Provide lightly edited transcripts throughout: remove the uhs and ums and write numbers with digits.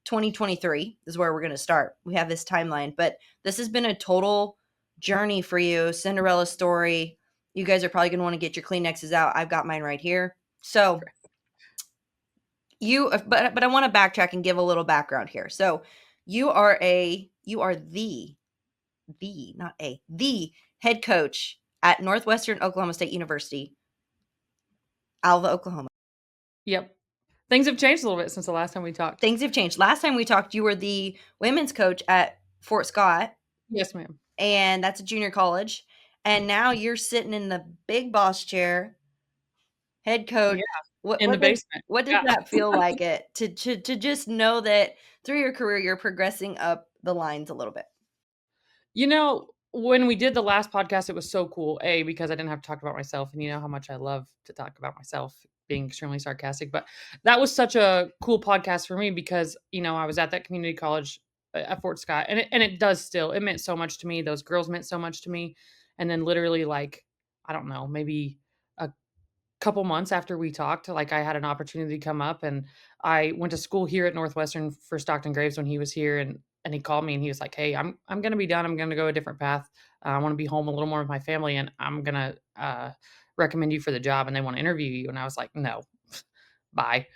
2023 is where we're going to start. We have this timeline, but this has been a total journey for you, Cinderella story. You guys are probably going to want to get your Kleenexes out. I've got mine right here. So but I want to backtrack and give a little background here. So you are the head coach at Northwestern Oklahoma State University, Alva, Oklahoma. Yep. Things have changed a little bit since the last time we talked. Things have changed. Last time we talked, you were the women's coach at Fort Scott. Yes, ma'am. And that's a junior college. And now you're sitting in the big boss chair, head coach. Yeah, in the basement. What does that feel like to just know that through your career, you're progressing up the lines a little bit? You know, when we did the last podcast, it was so cool. Because I didn't have to talk about myself, and you know how much I love to talk about myself, being extremely sarcastic. But that was such a cool podcast for me because, I was at that community college at Fort Scott, and it does still. It meant so much to me. Those girls meant so much to me. And then literally, like, I don't know, maybe a couple months after we talked, like, I had an opportunity to come up, and I went to school here at Northwestern for Stockton Graves when he was here, and he called me and he was like, "Hey, I'm gonna be done. I'm gonna go a different path. I want to be home a little more with my family, and I'm gonna recommend you for the job, and they want to interview you." And I was like, "No, bye."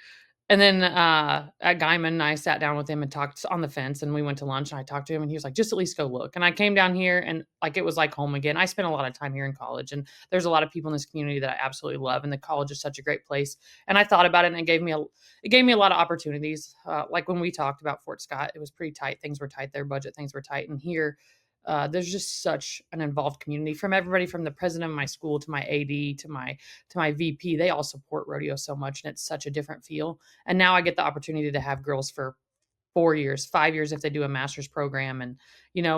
And then at Guyman, I sat down with him and talked on the fence, and we went to lunch, and I talked to him, and he was like, "Just at least go look." And I came down here, and like it was like home again. I spent a lot of time here in college, and there's a lot of people in this community that I absolutely love, and the college is such a great place. And I thought about it, and it gave me a lot of opportunities. Like when we talked about Fort Scott, it was pretty tight. Things were tight there, budget things were tight, and here there's just such an involved community from everybody from the president of my school to my AD to my VP. They all support rodeo so much, and it's such a different feel. And now I get the opportunity to have girls for 4 years, 5 years if they do a master's program. And,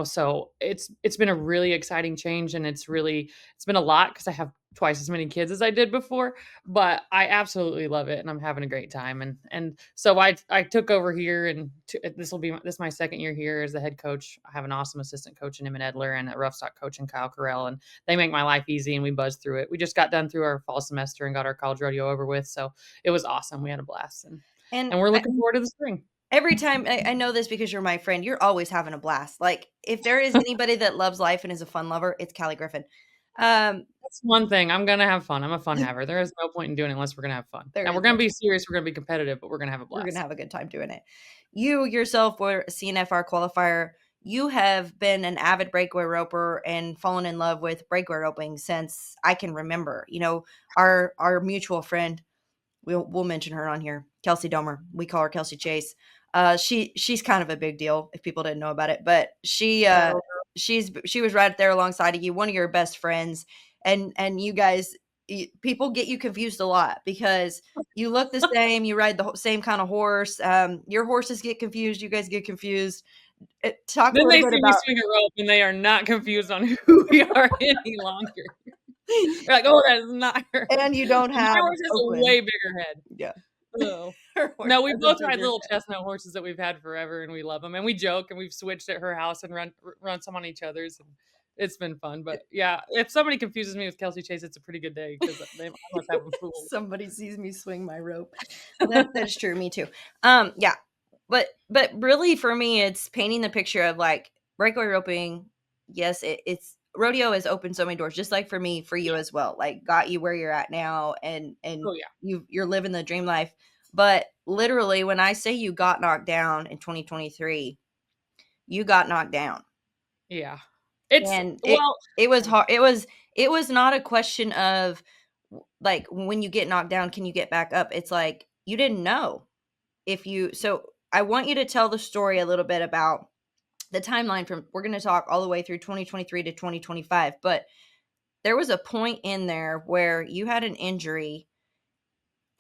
so it's been a really exciting change, and it's been a lot because I have twice as many kids as I did before, but I absolutely love it, and I'm having a great time. And so I took over here, and this is my second year here as the head coach. I have an awesome assistant coach in Emmett Edler and a rough stock coach in Kyle Carell, and they make my life easy, and we buzz through it. We just got done through our fall semester and got our college rodeo over with, so it was awesome. We had a blast, and we're looking forward to the spring. Every time I know this because you're my friend, you're always having a blast. Like, if there is anybody that loves life and is a fun lover, it's Cali Griffin. That's one thing. I'm gonna have fun. I'm a fun haver. There is no point in doing it unless we're gonna have fun. And we're gonna be serious. We're gonna be competitive, but we're gonna have a blast. We're gonna have a good time doing it. You yourself were a CNFR qualifier. You have been an avid breakaway roper and fallen in love with breakaway roping since I can remember. Our mutual friend, we'll mention her on here, Kelsey Domer. We call her Kelsey Chase. She's kind of a big deal if people didn't know about it, but she was right there alongside of you, one of your best friends, and you guys, people get you confused a lot because you look the same, you ride the same kind of horse. Your horses get confused, you guys get confused. Talk then a little they bit see about. me swing a rope, and they are not confused on who we are any longer. They're like, "Oh, that is not her." And you don't have. My horse has a way bigger head. Yeah. Oh. No, we both ride little chestnut horses that we've had forever, and we love them. And we joke, and we've switched at her house and run some on each other's. And it's been fun. But yeah, if somebody confuses me with Kelsey Chase, it's a pretty good day because I must have them fooled. Somebody sees me swing my rope. That's true. Me too. Yeah. But really for me, it's painting the picture of like breakaway roping. Yes, it's rodeo has opened so many doors, just like for me, for you as well. Like got you where you're at now, and Oh, yeah. you're living the dream life. But literally, when I say you got knocked down in 2023, you got knocked down. Yeah. It was hard. It was not a question of like when you get knocked down, can you get back up? It's like you didn't know if you. So I want you to tell the story a little bit about the timeline from. We're going to talk all the way through 2023 to 2025, but there was a point in there where you had an injury,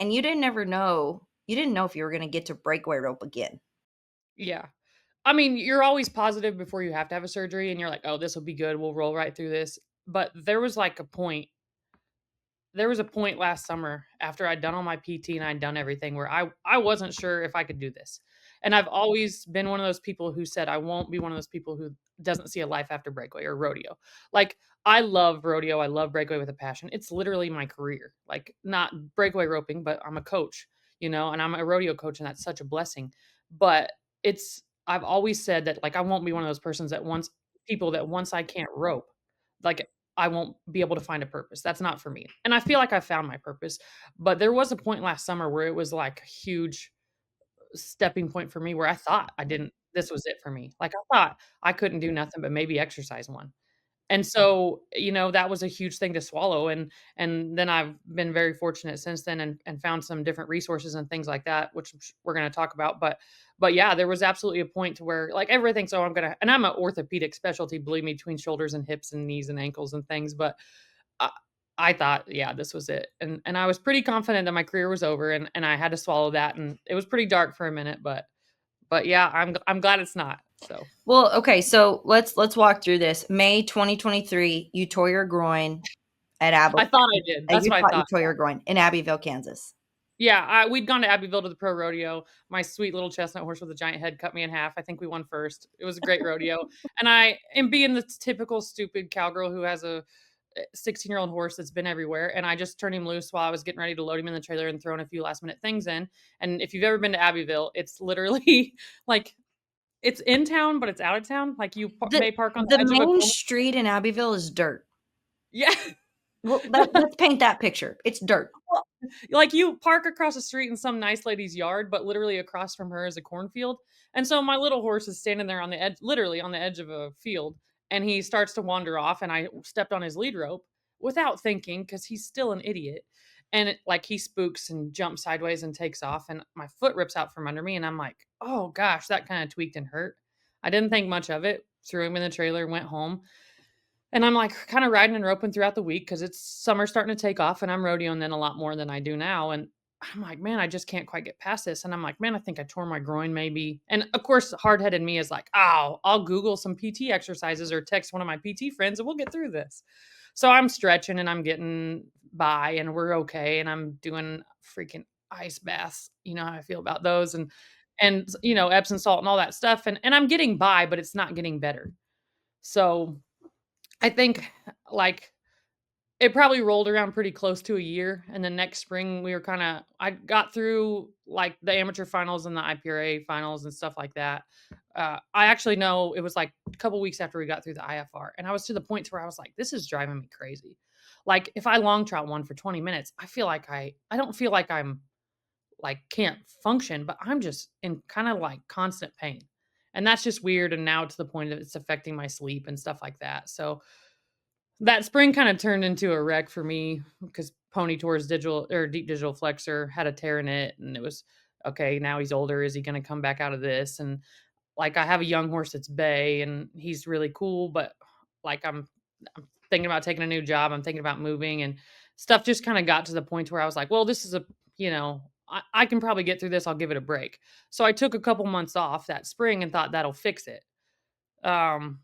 and you didn't ever know. You didn't know if you were going to get to breakaway rope again. Yeah. I mean, you're always positive before you have to have a surgery, and you're like, "Oh, this will be good. We'll roll right through this." But there was a point last summer after I'd done all my PT and I'd done everything where I wasn't sure if I could do this. And I've always been one of those people who said I won't be one of those people who doesn't see a life after breakaway or rodeo. Like, I love rodeo. I love breakaway with a passion. It's literally my career. Like, not breakaway roping, but I'm a coach, and I'm a rodeo coach, and that's such a blessing. But I've always said that, like, I won't be one of those persons that once I can't rope, like, I won't be able to find a purpose. That's not for me, and I feel like I found my purpose, but there was a point last summer where it was, like, a huge stepping point for me where I thought I didn't this was it for me. Like, I thought I couldn't do nothing but maybe exercise one. And so, that was a huge thing to swallow, and then I've been very fortunate since then and found some different resources and things like that, which we're gonna talk about, but yeah, there was absolutely a point to where, like, everything so I'm an orthopedic specialty, believe me, between shoulders and hips and knees and ankles and things, but I I thought, yeah, this was it, and I was pretty confident that my career was over, and I had to swallow that, and it was pretty dark for a minute, but yeah, I'm glad it's not, so. Well, okay, so let's walk through this. May 2023, you tore your groin at I thought I did, that's You what I thought you thought. tore your groin in Abbeville, Kansas. Yeah, we'd gone to Abbeville to the pro rodeo. My sweet little chestnut horse with a giant head cut me in half. I think we won first. It was a great rodeo, and I am being the typical stupid cowgirl who has a 16-year-old horse that's been everywhere, and I just turned him loose while I was getting ready to load him in the trailer and throwing a few last minute things in. And if you've ever been to Abbeville, it's literally like it's in town, but it's out of town. Like you The may park on the the edge of a main corner. street in Abbeville is dirt. Yeah. Well, let's paint that picture. It's dirt. Well, like, you park across the street in some nice lady's yard, but literally across from her is a cornfield, and so my little horse is standing there on the edge literally on the edge of a field, and he starts to wander off, and I stepped on his lead rope without thinking because he's still an idiot, and he spooks and jumps sideways and takes off, and my foot rips out from under me, and I'm like, "Oh gosh, that kinda tweaked and hurt." I didn't think much of it, threw him in the trailer, went home, and I'm, like, kinda riding and roping throughout the week because it's summer starting to take off, and I'm rodeoing then a lot more than I do now, and I'm like, "Man, I just can't quite get past this," and I'm like, "Man, I think I tore my groin maybe," and, of course, hard-headed me is like, "Oh, I'll Google some PT exercises or text one of my PT friends, and we'll get through this." So I'm stretching, and I'm getting by, and we're okay, and I'm doing freaking ice baths, you know how I feel about those, and, Epsom salt and all that stuff, and I'm getting by, but it's not getting better. So I think, like, it probably rolled around pretty close to a year, and then next spring, I got through, like, the amateur finals and the IPRA finals and stuff like that. I actually know it was, like, a couple weeks after we got through the IFR, and I was to the point to where I was like, "This is driving me crazy." Like, if I long trot one for 20 minutes, I feel like I don't feel like I'm, like, can't function, but I'm just in kinda, like, constant pain, and that's just weird, and now to the point that it's affecting my sleep and stuff like that, so that spring kinda turned into a wreck for me because Pony tore his digital or deep digital flexor, had a tear in it, and it was, "Okay, now he's older, is he gonna come back out of this?" And, like, I have a young horse that's bay, and he's really cool, but, like, I'm thinking about taking a new job, I'm thinking about moving, and stuff just kinda got to the point where I was like, "Well, this is I can probably get through this, I'll give it a break." So I took a couple months off that spring and thought that'll fix it. Um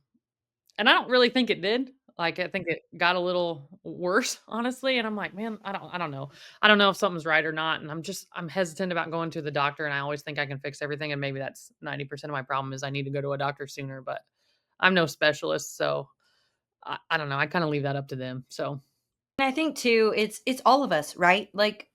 and I don't really think it did. Like, I think it got a little worse, honestly, and I'm like, "Man, I don't know. I don't know if something's right or not," and I'm hesitant about going to the doctor, and I always think I can fix everything, and maybe that's 90% of my problem is I need to go to a doctor sooner, but I'm no specialist, so I don't know. I kinda leave that up to them, so And I think too, it's all of us, right? Like,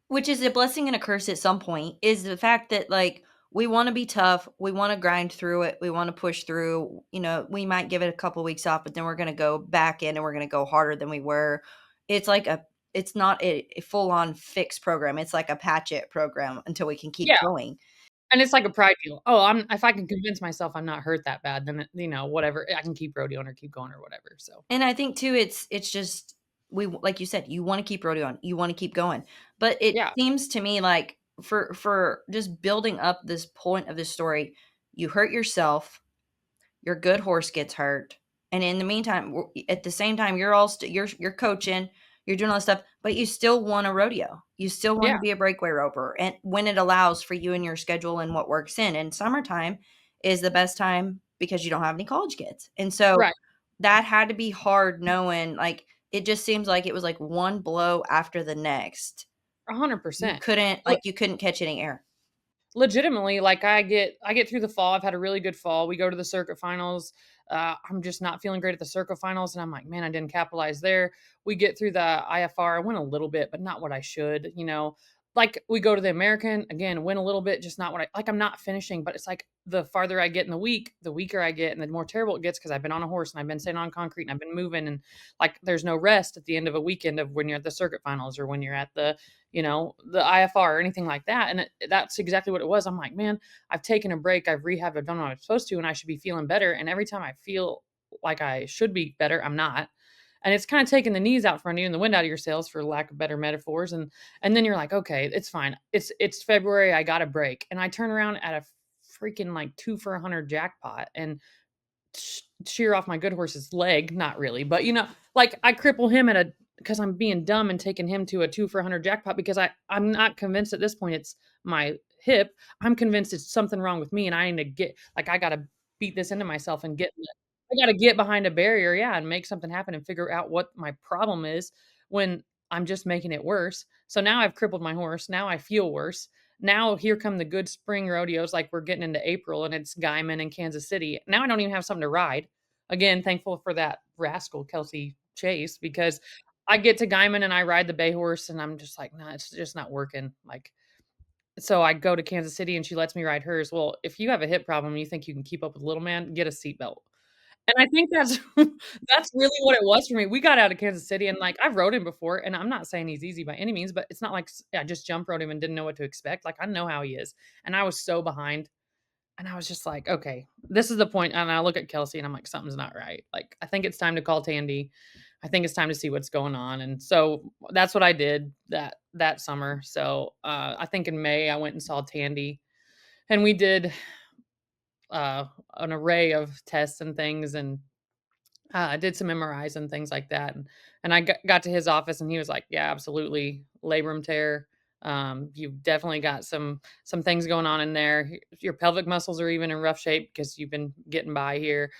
which is a blessing and a curse at some point, is the fact that, like, we wanna be tough, we wanna grind through it, we wanna push through, we might give it a couple weeks off, but then we're gonna go back in and we're gonna go harder than we were. It's like it's not a full-on fixed program, it's like a patch it program until we can keep yeah, going. and it's like a pride deal. "Oh, if I can convince myself I'm not hurt that bad, then, whatever, I can keep rodeoing or keep going or whatever," so And I think too, it's just like you said, you wanna keep rodeoing, you wanna keep going. But it yeah, seems to me like for just building up this point of this story, you hurt yourself, your good horse gets hurt, and in the meantime, at the same time, you're all you're coaching, you're doing all this stuff, but you still want a rodeo. You still want yeah, to be a breakaway roper, and when it allows for you and your schedule and what works in. And summertime is the best time because you don't have any college kids, and so right, that had to be hard knowing, like, it just seems like it was like one blow after the next. You 100%. couldn't like, you couldn't catch any air. Legitimately, like, I get through the fall, I've had a really good fall, we go to the circuit finals, I'm just not feeling great at the circuit finals, and I'm like, "Man, I didn't capitalize there." We get through the IFR, I went a little bit, but not what I should, like, we go to the American, again, win a little bit, just not what I like, I'm not finishing, but it's like the farther I get in the week, the weaker I get and the more terrible it gets because 'cause I've been on a horse and I've been sitting on concrete and I've been moving and, like, there's no rest at the end of a weekend of when you're at the circuit finals or when you're at the, the IFR or anything like that, and that's exactly what it was. I'm like, "Man, I've taken a break, I've rehabbed, I've done what I'm supposed to, and I should be feeling better," and every time I feel like I should be better, I'm not. And it's kinda taking the knees out from you and the wind out of your sails, for lack of better metaphors, and then you're like, "Okay, it's fine. It's February, I got a break." And I turn around at a freaking, like, 2 for 100 jackpot and shear off my good horse's leg, not really, but, like, I cripple him at a because I'm being dumb and taking him to a 2 for 100 jackpot because I'm not convinced at this point it's my hip. I'm convinced it's something wrong with me, and I need to get like, I gotta beat this into myself and I gotta get behind a barrier, yeah, and make something happen and figure out what my problem is when I'm just making it worse. So now I've crippled my horse, now I feel worse. Now here come the good spring rodeos, like, we're getting into April, and it's Guyman and Kansas City. Now I don't even have something to ride. Again, thankful for that rascal, Kelsey Chase, because I get to Guyman and I ride the bay horse, and I'm just like, "Nah, it's just not working." Like, so I go to Kansas City, and she lets me ride hers. Well, if you have a hip problem and you think you can keep up with little man, get a seatbelt. And I think that's that's really what it was for me. We got out of Kansas City and, like, I've rode him before, and I'm not saying he's easy by any means, but it's not like I just jump rode him and didn't know what to expect. Like, I know how he is, and I was so behind, and I was just like, "Okay, this is the point," and I look at Kelsey and I'm like, "Something's not right." Like, I think it's time to call Tandy. I think it's time to see what's going on, and so that's what I did that summer. So, I think in May, I went and saw Tandy, and we did, an array of tests and things, and I did some MRIs and things like that, and I got to his office, and he was like, "Yeah, absolutely, labrum tear. You've definitely got some things going on in there. Your pelvic muscles are even in rough shape because you've been getting by here.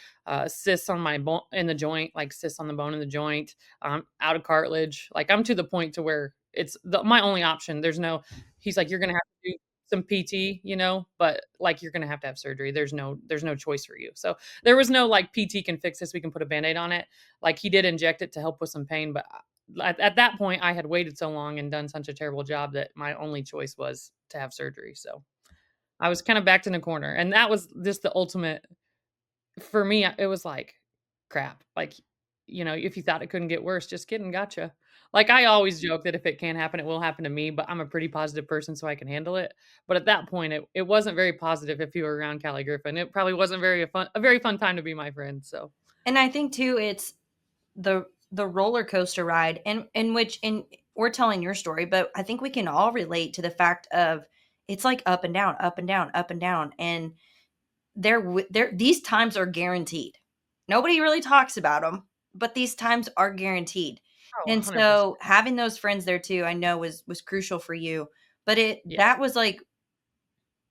Cysts on my bone in the joint, like cysts on the bone in the joint. Out of cartilage. Like I'm to the point to where it's my only option. There's no. He's like, you're gonna have to do some PT, but like you're gonna have to have surgery. There's no choice for you. So there was no like PT can fix this. We can put a band-aid on it. Like he did inject it to help with some pain, but at that point I had waited so long and done such a terrible job that my only choice was to have surgery. So I was kind of backed in a corner, and that was just the ultimate for me. It was like crap. Like, if you thought it couldn't get worse, just kidding, gotcha. Like I always joke that if it can't happen, it will happen to me, but I'm a pretty positive person, so I can handle it. But at that point, it wasn't very positive if you were around Cali Griffin. It probably wasn't very fun time to be my friend. So And I think too, it's the roller coaster ride, and in which in we're telling your story, but I think we can all relate to the fact of it's like up and down, up and down, up and down, and there these times are guaranteed. Nobody really talks about them, but these times are guaranteed. oh, And 100%. so having those friends there too, I know was crucial for you. But Yeah. that was like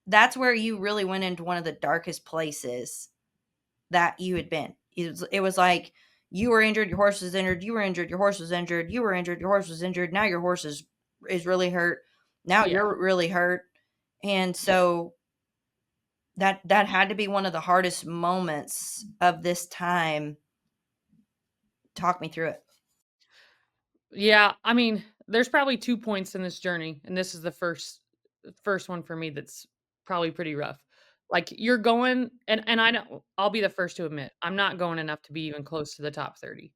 that's where you really went into one of the darkest places that you had been. It was like you were injured, your horse was injured, you were injured, your horse was injured, you were injured, your horse was injured. Now your horse is really hurt. Now Yeah. you're really hurt. And Yep. so that had to be one of the hardest moments of this time. Talk me through it. Yeah, I mean, there's probably 2 points in this journey, and this is the first one for me that's probably pretty rough. Like, you're going and I'll be the first to admit, I'm not going enough to be even close to the top 30.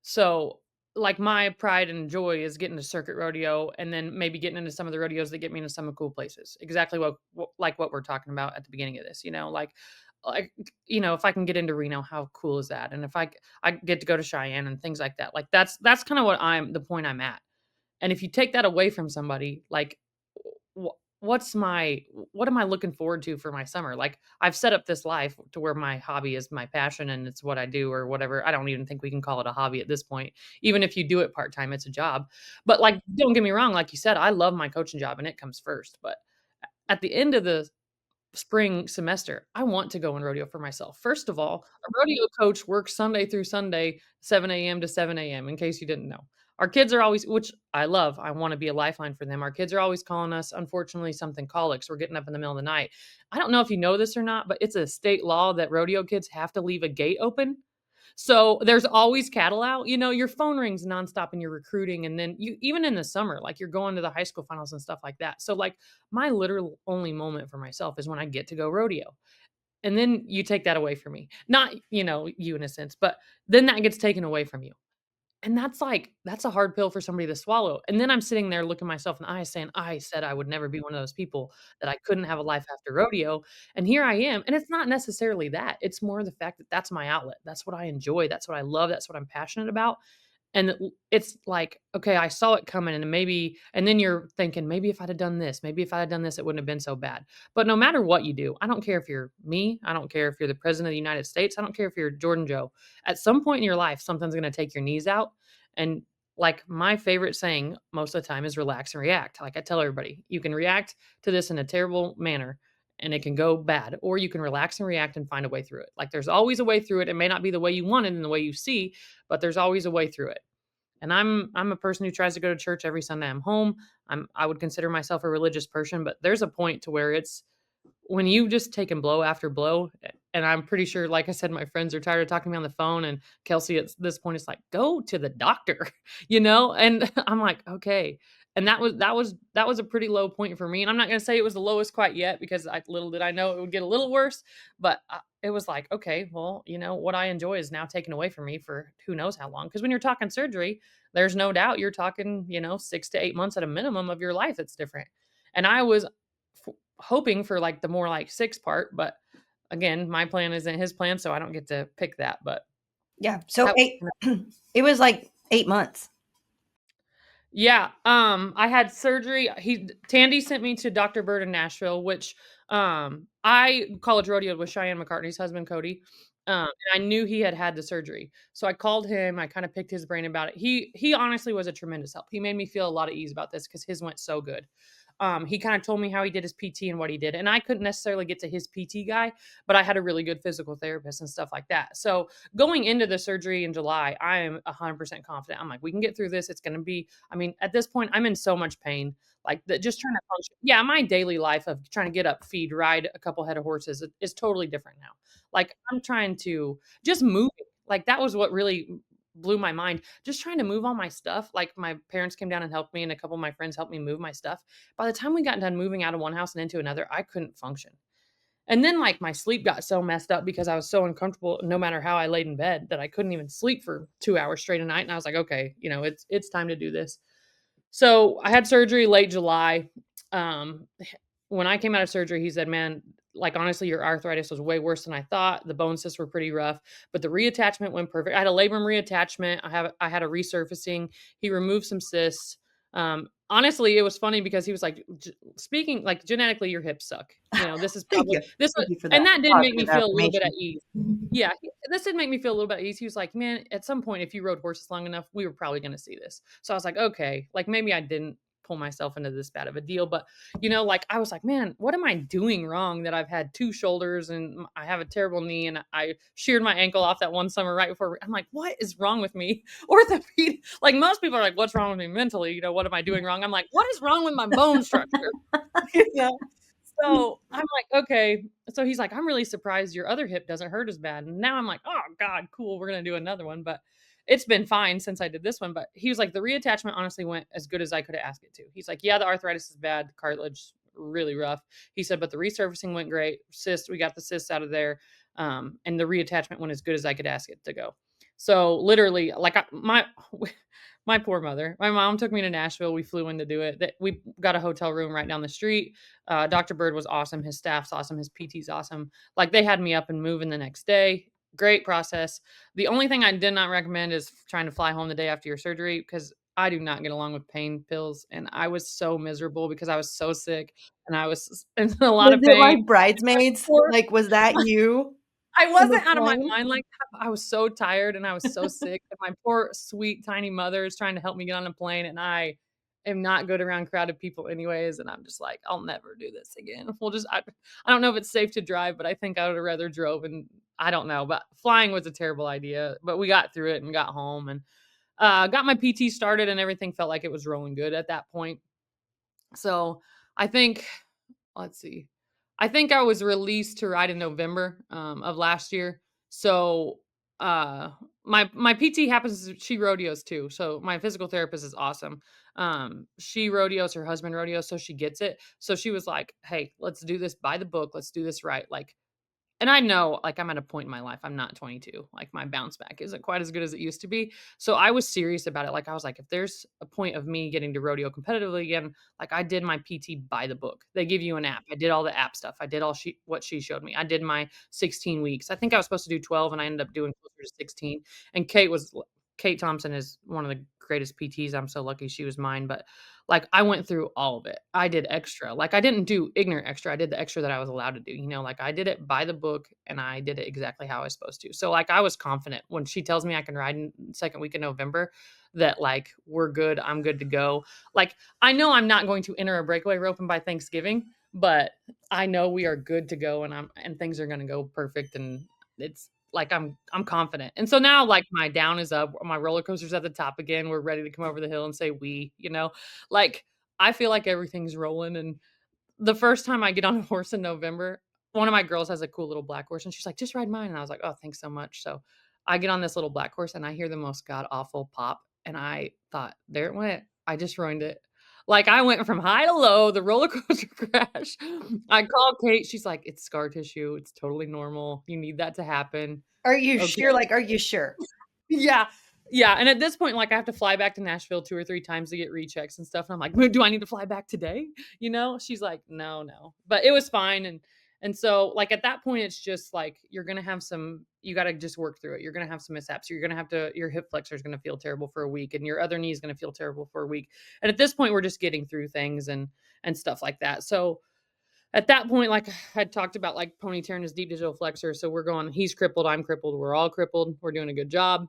So, like, my pride and joy is getting to circuit rodeo and then maybe getting into some of the rodeos that get me into some cool places. Exactly what we're talking about at the beginning of this, like, if I can get into Reno, how cool is that? And if I get to go to Cheyenne and things like that. Like that's kind of the point I'm at. And if you take that away from somebody, like what am I looking forward to for my summer? Like I've set up this life to where my hobby is my passion and it's what I do or whatever. I don't even think we can call it a hobby at this point. Even if you do it part-time, it's a job. But like don't get me wrong, like you said, I love my coaching job and it comes first. But at the end of the spring semester, I want to go and rodeo for myself. First of all, a rodeo coach works Sunday through Sunday, 7 a.m. to 7 a.m., in case you didn't know. Our kids are always, which I love, I want to be a lifeline for them. Our kids are always calling us, unfortunately, something colics. We're getting up in the middle of the night. I don't know if you know this or not, but it's a state law that rodeo kids have to leave a gate open. So there's always cattle out. Your phone rings nonstop and you're recruiting. And then you, even in the summer, like you're going to the high school finals and stuff like that. So, like, my literal only moment for myself is when I get to go rodeo. And then you take that away from me. Not, you in a sense, but then that gets taken away from you. And that's a hard pill for somebody to swallow, and then I'm sitting there looking myself in the eye saying, "I said I would never be one of those people, that I couldn't have a life after rodeo, and here I am." And it's not necessarily that, it's more the fact that that's my outlet, that's what I enjoy, that's what I love, that's what I'm passionate about, and it's like, okay, I saw it coming and then you're thinking, "Maybe if I'd have done this, maybe if I had done this, it wouldn't have been so bad." But no matter what you do, I don't care if you're me, I don't care if you're the president of the United States, I don't care if you're Jordan Joe. At some point in your life, something's gonna take your knees out, and, like, my favorite saying most of the time is relax and react. Like I tell everybody, you can react to this in a terrible manner, and it can go bad, or you can relax and react and find a way through it. Like, there's always a way through it. It may not be the way you want it and the way you see, but there's always a way through it. And I'm a person who tries to go to church every Sunday I'm home. I would consider myself a religious person, but there's a point to where it's when you've just taken blow after blow, and I'm pretty sure, like I said, my friends are tired of talking to me on the phone, and Kelsey at this point is like, "Go to the doctor," And I'm like, "Okay." And that was a pretty low point for me, and I'm not gonna say it was the lowest quite yet because little did I know it would get a little worse, but, it was like, "Okay, well, what I enjoy is now taken away from me for who knows how long." Because when you're talking surgery, there's no doubt you're talking, 6 to 8 months at a minimum of your life that's different. And I was hoping for like the more like 6 part, but again, my plan isn't his plan, so I don't get to pick that, but Yeah. So that eight, it was like 8 months. yeah, I had surgery. Tandy sent me to Dr. Bird in Nashville, which I college rodeoed with Cheyenne McCartney's husband, Cody. And I knew he had had the surgery. So I called him, I kind of picked his brain about it. He honestly was a tremendous help. He made me feel a lot of ease about this because his went so good. He kind of told me how he did his PT and what he did. And I couldn't necessarily get to his PT guy, but I had a really good physical therapist and stuff like that. So going into the surgery in July, I am 100% confident. I'm like, we can get through this. It's going to be, I mean, at this point, I'm in so much pain. Like just trying to function. Yeah, my daily life of trying to get up, feed, ride a couple head of horses is totally different now. Like I'm trying to just move. Like that was what really blew my mind. Just trying to move all my stuff. Like my parents came down and helped me, and a couple of my friends helped me move my stuff. By the time we got done moving out of one house and into another, I couldn't function. And then like my sleep got so messed up because I was so uncomfortable no matter how I laid in bed that I couldn't even sleep for 2 hours straight a night. And I was like, okay, it's time to do this. So I had surgery late July. Um, when I came out of surgery, he said, "Man, like honestly, your arthritis was way worse than I thought. The bone cysts were pretty rough, but the reattachment went perfect. I had a labrum reattachment. I had a resurfacing. He removed some cysts. Honestly, it was funny because he was like, speaking like genetically, your hips suck. This is Thank probably you. this, Thank you for that and that did make me positive feel a little bit at affirmation. ease. Yeah, this did make me feel a little bit at ease. He was like, "Man, at some point, if you rode horses long enough, we were probably going to see this." So I was like, "Okay, like maybe I didn't pull myself into this bad of a deal, but like I was like, man, what am I doing wrong that I've had two shoulders and I have a terrible knee and I sheared my ankle off that one summer right before. I'm like, what is wrong with me? Orthopedic. Like most people are like, what's wrong with me mentally? What am I doing wrong? I'm like, what is wrong with my bone structure? Yeah. So I'm like, okay. So he's like, I'm really surprised your other hip doesn't hurt as bad. And now I'm like, oh God, cool. We're gonna do another one. But it's been fine since I did this one. But he was like, the reattachment honestly went as good as I could have asked it to. He's like, yeah, the arthritis is bad, the cartilage really rough. He said, but the resurfacing went great. Cyst, we got the cysts out of there. And the reattachment went as good as I could ask it to go. So literally, like my poor mother. My mom took me to Nashville. We flew in to do it. We got a hotel room right down the street. Dr. Bird was awesome. His staff's awesome. His PT's awesome. Like they had me up and moving the next day. Great process. The only thing I did not recommend is trying to fly home the day after your surgery because I do not get along with pain pills. And I was so miserable because I was so sick and I was in a lot Was of it pain. like Bridesmaids? Poor Like, was that you I on the wasn't out of my plane? mind like that. I was so tired and I was so sick, and my poor, sweet, tiny mother is trying to help me get on a plane, and I am not good around crowded people anyways, and I'm just like, "I'll never do this again." I don't know if it's safe to drive, but I think I would have rather drove, and I don't know, but flying was a terrible idea, but we got through it and got home and, got my PT started and everything felt like it was rolling good at that point. So, I think let's see. I think I was released to ride in November, of last year. So uh, my PT happens she rodeos too, so my physical therapist is awesome. She rodeos, her husband rodeos, so she gets it. So she was like, "Hey, let's do this by the book. Let's do this right." Like, and I know, like, I'm at a point in my life, I'm not 22, like, my bounce back isn't quite as good as it used to be, so I was serious about it, like, I was like, "If there's a point of me getting to rodeo competitively again," like, I did my PT by the book. They give you an app. I did all the app stuff. I did all what she showed me. I did my 16 weeks. I think I was supposed to do 12, and I ended up doing closer to 16, and Kate Thompson is one of the greatest PTs. I'm so lucky she was mine, but, like, I went through all of it. I did extra. Like, I didn't do ignorant extra. I did the extra that I was allowed to do, like, I did it by the book, and I did it exactly how I was supposed to. So, like, I was confident when she tells me I can ride in 2nd week in November that, like, we're good, I'm good to go. Like, I know I'm not going to enter a breakaway roping by Thanksgiving, but I know we are good to go, and things are gonna go perfect, and it's like, I'm confident. And so now, like, my down is up, my roller coaster's at the top again, we're ready to come over the hill and say, "We." Like, I feel like everything's rolling, and the first time I get on a horse in November, one of my girls has a cool little black horse, and she's like, "Just ride mine," and I was like, "Oh, thanks so much." So, I get on this little black horse, and I hear the most god awful pop, and I thought, "There it went. I just ruined it." Like, I went from high to low, the roller coaster crash. I called Kate, she's like, "It's scar tissue, it's totally normal, you need that to happen." Are you Okay. sure? Like, are you sure? Yeah. Yeah, and at this point, like, I have to fly back to Nashville 2 or 3 times to get rechecks and stuff, and I'm like, "Well, do I need to fly back today?" She's like, "No, no." But it was fine, and so, like, at that point, it's just, like, you're gonna have some you gotta just work through it. You're gonna have some mishaps. You're gonna have to your hip flexor is gonna feel terrible for a week, and your other knee is gonna feel terrible for a week, and at this point, we're just getting through things and stuff like that. So, at that point, like, I talked about, like, Pony tearing his deep digital flexor, so we're going, he's crippled, I'm crippled, we're all crippled, we're doing a good job.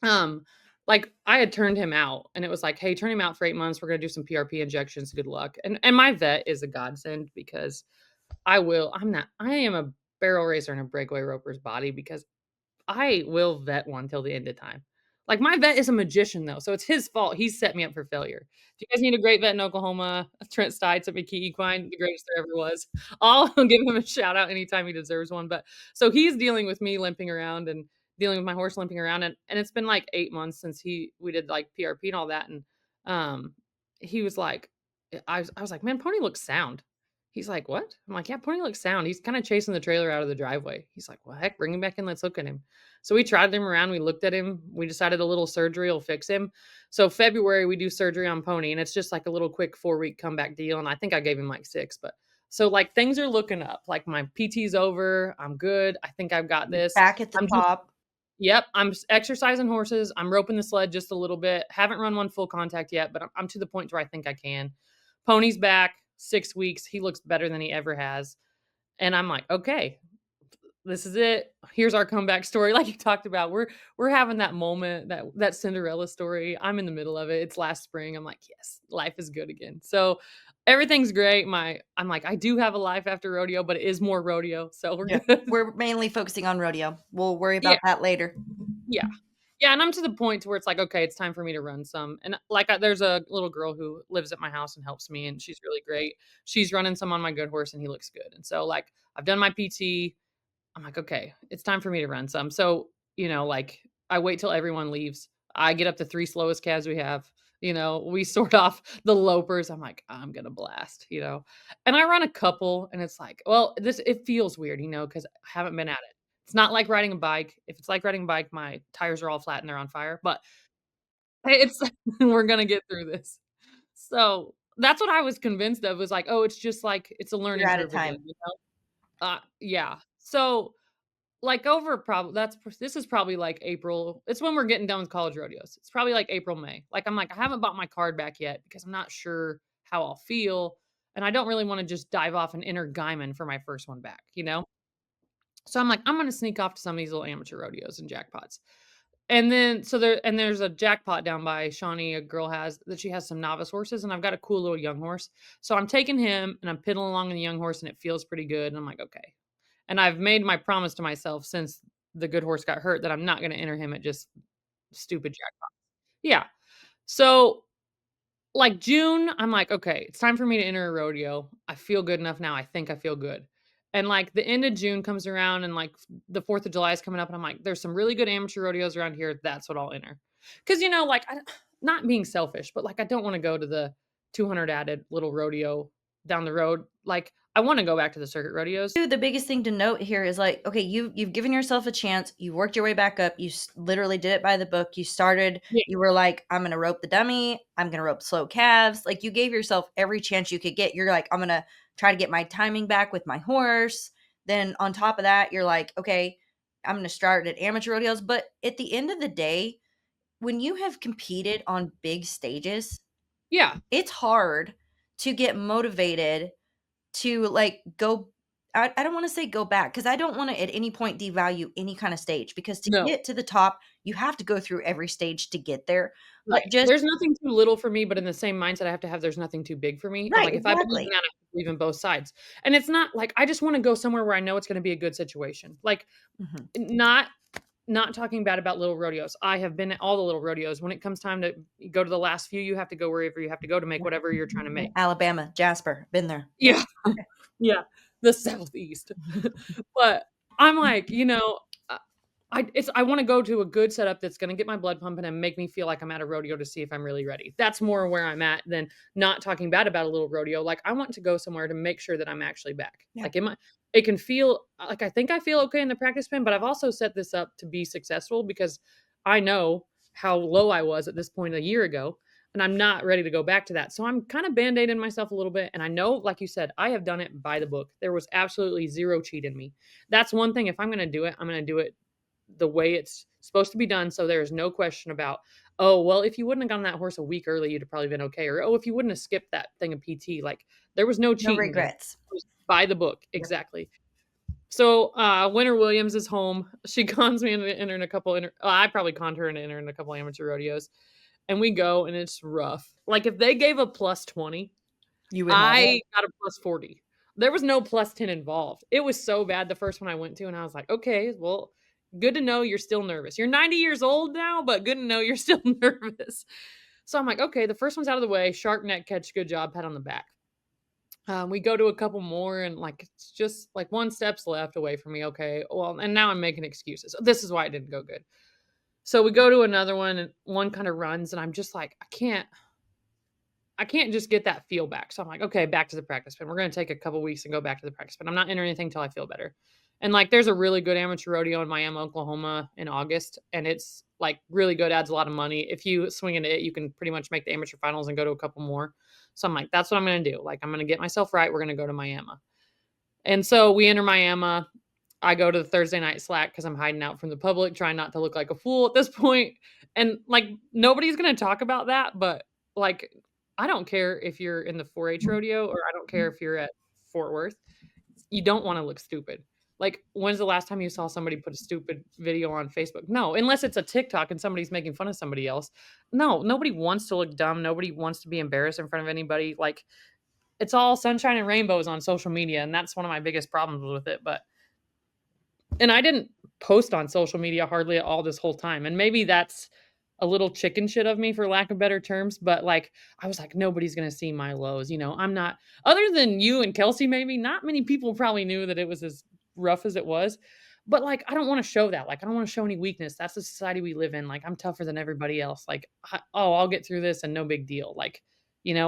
Um, like, I had turned him out, and it was like, "Hey, turn him out for 8 months, we're gonna do some PRP injections, good luck." And my vet is a godsend because I am a barrel racer in a breakaway roper's body because I will vet one till the end of time. Like, my vet is a magician, though, so it's his fault. He set me up for failure. If you guys need a great vet in Oklahoma, Trent Stites at McKee Equine, the greatest there ever was. I'll give him a shout out anytime he deserves one, but so he's dealing with me limping around and dealing with my horse limping around, and it's been, like, 8 months since we did, like, PRP and all that, and, um, he was like I was like, "Man, Pony looks sound." He's like, "What?" I'm like, "Yeah, Pony looks sound. He's kinda chasing the trailer out of the driveway." He's like, "Well, heck, bring him back in, let's look at him." So we trotted him around, we looked at him, we decided a little surgery will fix him. So February, we do surgery on Pony, and it's just like a little quick 4-week comeback deal, and I think I gave him like 6, but so, like, things are looking up. Like, my PT's over, I'm good, I think I've got this. Back at the I'm just top. Yep, I'm exercising horses, I'm roping the sled just a little bit, haven't run one full contact yet, but I'm to the point where I think I can. Pony's back, 6 weeks, he looks better than he ever has, and I'm like, "Okay, this is it. Here's our comeback story," like you talked about. We're having that moment, that Cinderella story. I'm in the middle of it. It's last spring. I'm like, "Yes, life is good again." So, everything's great. I'm like, "I do have a life after rodeo, but it is more rodeo, so we're Yeah. good." We're mainly focusing on rodeo. We'll worry Yeah, about that later. yeah. Yeah, and I'm to the point to where it's like, "Okay, it's time for me to run some," and, like, there's a little girl who lives at my house and helps me, and she's really great. She's running some on my good horse, and he looks good, and so, like, I've done my PT. I'm like, "Okay, it's time for me to run some." So, like, I wait till everyone leaves. I get up the 3 slowest calves we have, we sort off the lopers. I'm like, "I'm gonna blast." And I run a couple, and it's like, well, it feels weird, because I haven't been at it. It's not like riding a bike. If it's like riding a bike, my tires are all flat and they're on fire, but, hey, it's we're gonna get through this. So, that's what I was convinced of, was like, "Oh, it's just like it's a You're learning out of curve again," time. Yeah. So, like, over prob that's this is probably, like, April. It's when we're getting done with college rodeos. It's probably, like, April, May. Like, I'm like, I haven't bought my card back yet because I'm not sure how I'll feel, and I don't really wanna just dive off and enter Guyman for my first one back? So I'm like, I'm gonna sneak off to some of these little amateur rodeos and jackpots. And then there's a jackpot down by Shawnee, a girl has that she has some novice horses, and I've got a cool little young horse. So I'm taking him and I'm piddling along in the young horse, and it feels pretty good. And I'm like, okay. And I've made my promise to myself since the good horse got hurt that I'm not gonna enter him at just stupid jackpot. Yeah. So, like, June, I'm like, okay, it's time for me to enter a rodeo. I feel good enough now. I think I feel good. And like the end of June comes around and like the 4th of July is coming up and I'm like, there's some really good amateur rodeos around here. That's what I'll enter. Cause like not being selfish, but like I don't want to go to the 200 added little rodeo down the road. Like I want to go back to the circuit rodeos. The biggest thing to note here is like, okay, you've given yourself a chance. You worked your way back up. You literally did it by the book. You started. Yeah. You were like, I'm gonna rope the dummy. I'm gonna rope slow calves. Like you gave yourself every chance you could get. You're like, I'm gonna try to get my timing back with my horse. Then on top of that, you're like, okay, I'm gonna start at amateur rodeos. But at the end of the day, when you have competed on big stages, Yeah. it's hard to get motivated to like go. I don't want to say go back because I don't want to at any point devalue any kind of stage because to No. get to the top, you have to go through every stage to get there. But Right. just There's nothing too little for me, but in the same mindset I have to have there's nothing too big for me. And right, like if I believe in exactly. that, I believe in both sides. And it's not like I just want to go somewhere where I know it's going to be a good situation. Like Mhm. not talking bad about little rodeos. I have been at all the little rodeos. When it comes time to go to the last few, you have to go wherever you have to go to make Yeah. whatever you're trying to make. Alabama, Jasper, been there. Yep. Yeah. Yeah. The Southeast. But I'm like, uh, I wanna go to a good setup that's gonna get my blood pumping and make me feel like I'm at a rodeo to see if I'm really ready. That's more where I'm at than not talking bad about a little rodeo. Like, I want to go somewhere to make sure that I'm actually back. Yeah. Like, it can feel like I think I feel okay in the practice pen, but I've also set this up to be successful because I know how low I was at this point a year ago, and I'm not ready to go back to that. So I'm kind of band-aiding myself a little bit, and I know, like you said, I have done it by the book. There was absolutely 0 cheat in me. That's one thing, if I'm gonna do it, I'm gonna do it the way it's supposed to be done. So there's no question about, oh, well, if you wouldn't have gotten that horse a week early, you'd have probably been okay. Or, oh, if you wouldn't have skipped that thing of PT, like there was no No cheating there. regrets. It was by the book. Yep. Exactly. So Winter Williams is home. She cons me into entering a couple, I probably conned her into entering a couple amateur rodeos. And we go and it's rough. Like if they gave a plus 20, You would not have. I got a plus 40. There was no plus 10 involved. It was so bad the first one I went to, and I was like, okay, well, good to know you're still nervous. You're 90 years old now, but good to know you're still nervous. So I'm like, okay, the first one's out of the way. Sharp neck catch, good job, pat on the back. We go to a couple more, and like it's just like one step's left away from me. Okay, well, and now I'm making excuses. This is why it didn't go good. So we go to another one, and one kind of runs, and I'm just like, I can't just get that feel back. So I'm like, okay, back to the practice pen. We're going to take a couple weeks and go back to the practice pen. I'm not entering anything until I feel better. And like, there's a really good amateur rodeo in Miami, Oklahoma in August. And it's like really good, adds a lot of money. If you swing into it, you can pretty much make the amateur finals and go to a couple more. So I'm like, that's what I'm going to do. Like, I'm going to get myself right. We're going to go to Miami. And so we enter Miami. I go to the Thursday night slack because I'm hiding out from the public, trying not to look like a fool at this point. And like, nobody's going to talk about that. But like, I don't care if you're in the 4-H rodeo or I don't care if you're at Fort Worth. You don't want to look stupid. Like, when's the last time you saw somebody put a stupid video on Facebook? No, unless it's a TikTok and somebody's making fun of somebody else. No, nobody wants to look dumb. Nobody wants to be embarrassed in front of anybody. Like, it's all sunshine and rainbows on social media. And that's one of my biggest problems with it. And I didn't post on social media hardly at all this whole time. And maybe that's a little chicken shit of me for lack of better terms, but like I was like, nobody's gonna see my lows. I'm not other than you and Kelsey, maybe not many people probably knew that it was as rough as it was. But like I don't want to show that. Like I don't want to show any weakness. That's the society we live in. Like I'm tougher than everybody else. Like I'll get through this and no big deal. Like,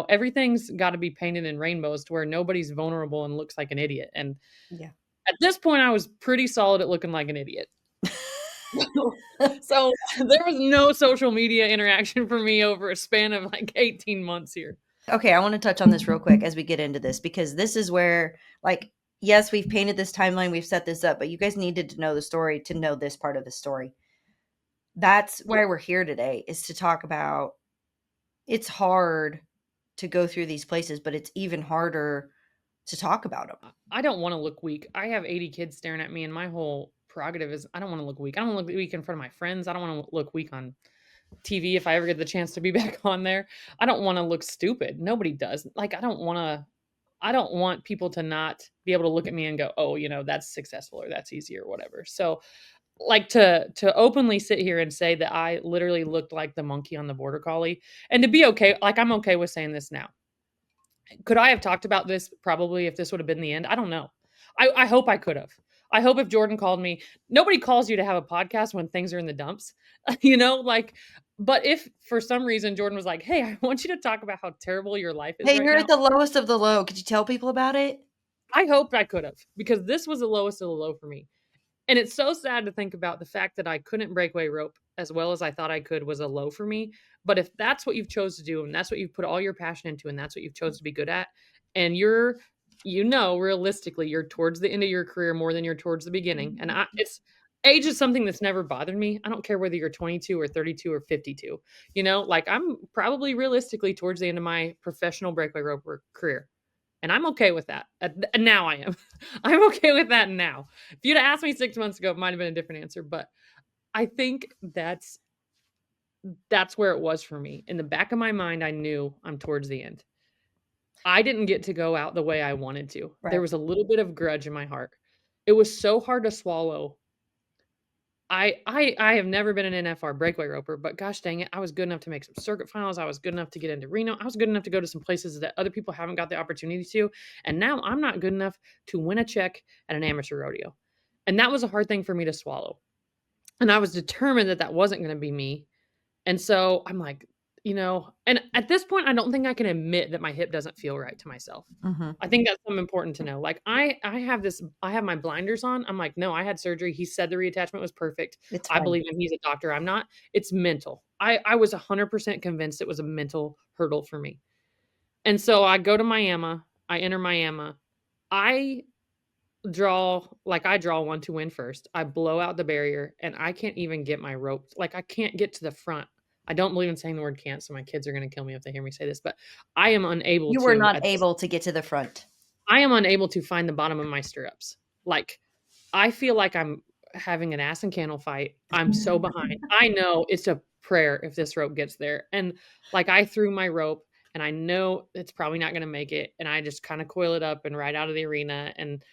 everything's got to be painted in rainbows to where nobody's vulnerable and looks like an idiot. And Yeah. at this point, I was pretty solid at looking like an idiot. So there was no social media interaction for me over a span of like 18 months here. Okay, I want to touch on this real quick as we get into this because this is where, like, yes, we've painted this timeline, we've set this up, but you guys needed to know the story to know this part of the story. That's why we're here today, is to talk about it's hard to go through these places, but it's even harder to talk about them. I don't want to look weak. I have 80 kids staring at me, and my whole prerogative is I don't want to look weak. I don't want to look weak in front of my friends. I don't want to look weak on TV if I ever get the chance to be back on there. I don't want to look stupid. Nobody does. Like I don't want people to not be able to look at me and go, "Oh, that's successful or that's easy or whatever." So, like to openly sit here and say that I literally looked like the monkey on the border collie and to be okay, like I'm okay with saying this now. Could I have talked about this probably if this would have been the end? I don't know. I hope I could have. I hope if Jordan called me, nobody calls you to have a podcast when things are in the dumps, like, but if for some reason Jordan was like, "Hey, I want you to talk about how terrible your life is Hey, right you're now." at the lowest of the low. Could you tell people about it? I hoped I could have, because this was the lowest of the low for me. And it's so sad to think about the fact that I couldn't breakaway rope as well as I thought I could was a low for me. But if that's what you've chose to do and that's what you've put all your passion into and that's what you've chose to be good at, and realistically you're towards the end of your career more than you're towards the beginning. And it's age is something that's never bothered me. I don't care whether you're 22 or 32 or 52. Like I'm probably realistically towards the end of my professional breakaway roper career. And I'm okay with that. Now I am. I'm okay with that now. If you'd asked me 6 months ago, it might have been a different answer, but I think that's where it was for me. In the back of my mind, I knew I'm towards the end. I didn't get to go out the way I wanted to. Right. There was a little bit of grudge in my heart. It was so hard to swallow. I have never been an NFR breakaway roper, but gosh dang it, I was good enough to make some circuit finals. I was good enough to get into Reno. I was good enough to go to some places that other people haven't got the opportunity to. And now I'm not good enough to win a check at an amateur rodeo. And that was a hard thing for me to swallow. And I was determined that that wasn't going to be me. And so I'm like, and at this point, I don't think I can admit that my hip doesn't feel right to myself. Mhm. I think that's something important to know. Like I have my blinders on. I'm like, no, I had surgery. He said the reattachment was perfect. It's I fine. believe him. He's a doctor. I'm not. It's mental. I was 100% convinced it was a mental hurdle for me. And so I go to Miami. I enter Miami. I I draw one to win first. I blow out the barrier and I can't even get my rope. Like I can't get to the front. I don't believe in saying the word can't, so my kids are going to kill me if they hear me say this, but I am unable You were to not at this able to get to the front. I am unable to find the bottom of my stirrups. Like I feel like I'm having an ass and candle fight. I'm so behind. I know it's a prayer if this rope gets there. And like I threw my rope and I know it's probably not going to make it and I just kind of coil it up and ride out of the arena and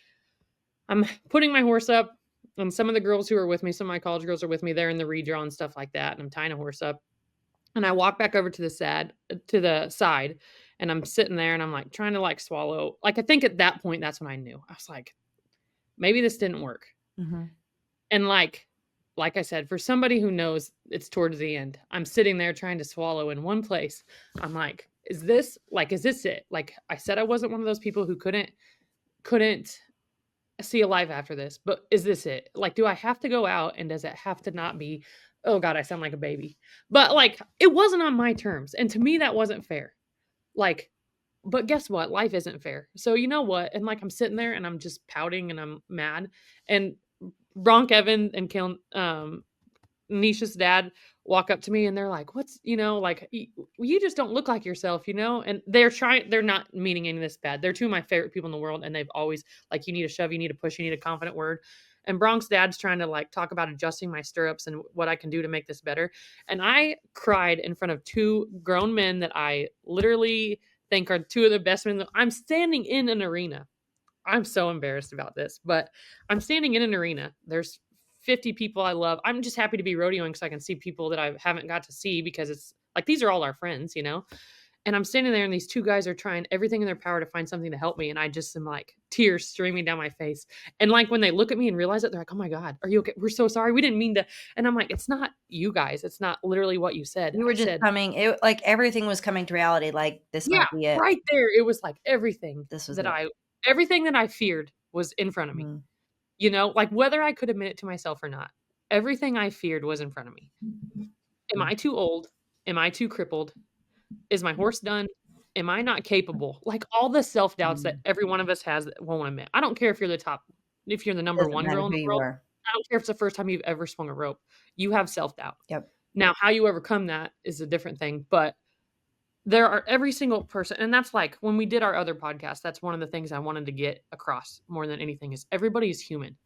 I'm putting my horse up and some of the girls who are with me, some of my college girls are with me. They're in the redraw and stuff like that and I'm tying a horse up. And I walk back over to the side, and I'm sitting there and I'm like trying to like swallow. Like I think at that point that's when I knew. I was like, maybe this didn't work. Mhm. And like I said, for somebody who knows it's towards the end, I'm sitting there trying to swallow in one place. I'm like, is this it? Like I said I wasn't one of those people who couldn't see a life after this, but is this it? Like, do I have to go out and does it have to not be, oh God, I sound like a baby. But like, it wasn't on my terms. And to me, that wasn't fair. Like, but guess what? Life isn't fair. So you know what? And like, I'm sitting there and I'm just pouting and I'm mad. And Bronk Evan and Nisha's dad walk up to me and they're like, what's, like, you just don't look like yourself, And they're not meaning any of this bad. They're two of my favorite people in the world. And they've always, like, you need a shove, you need a push, you need a confident word. And Bronk's dad's trying to like talk about adjusting my stirrups and what I can do to make this better. And I cried in front of two grown men that I literally think are two of the best men. I'm standing in an arena. I'm so embarrassed about this, but I'm standing in an arena. There's 50 people I love. I'm just happy to be rodeoing because I can see people that I haven't got to see because it's like these are all our friends. And I'm standing there and these two guys are trying everything in their power to find something to help me. And I just am like tears streaming down my face. And like when they look at me and realize it, they're like, oh my God, are you okay? We're so sorry. We didn't mean to. And I'm like, it's not you guys. It's not literally what you said. You were I just said, like everything was coming to reality. Like this yeah, might be it. right there. It was like everything This was that it. everything that I feared was in front of me. Mhm. Like whether I could admit it to myself or not, everything I feared was in front of me. Am I too old? Am I too crippled? Is my horse done? Am I not capable? Like all the self doubts that every one of us has that won't admit. I don't care if you're the number Doesn't one matter girl in who the you world. are. I don't care if it's the first time you've ever swung a rope. You have self doubt. Yep. Now, how you overcome that is a different thing, but there are every single person, and that's like when we did our other podcast, that's one of the things I wanted to get across more than anything is everybody is human.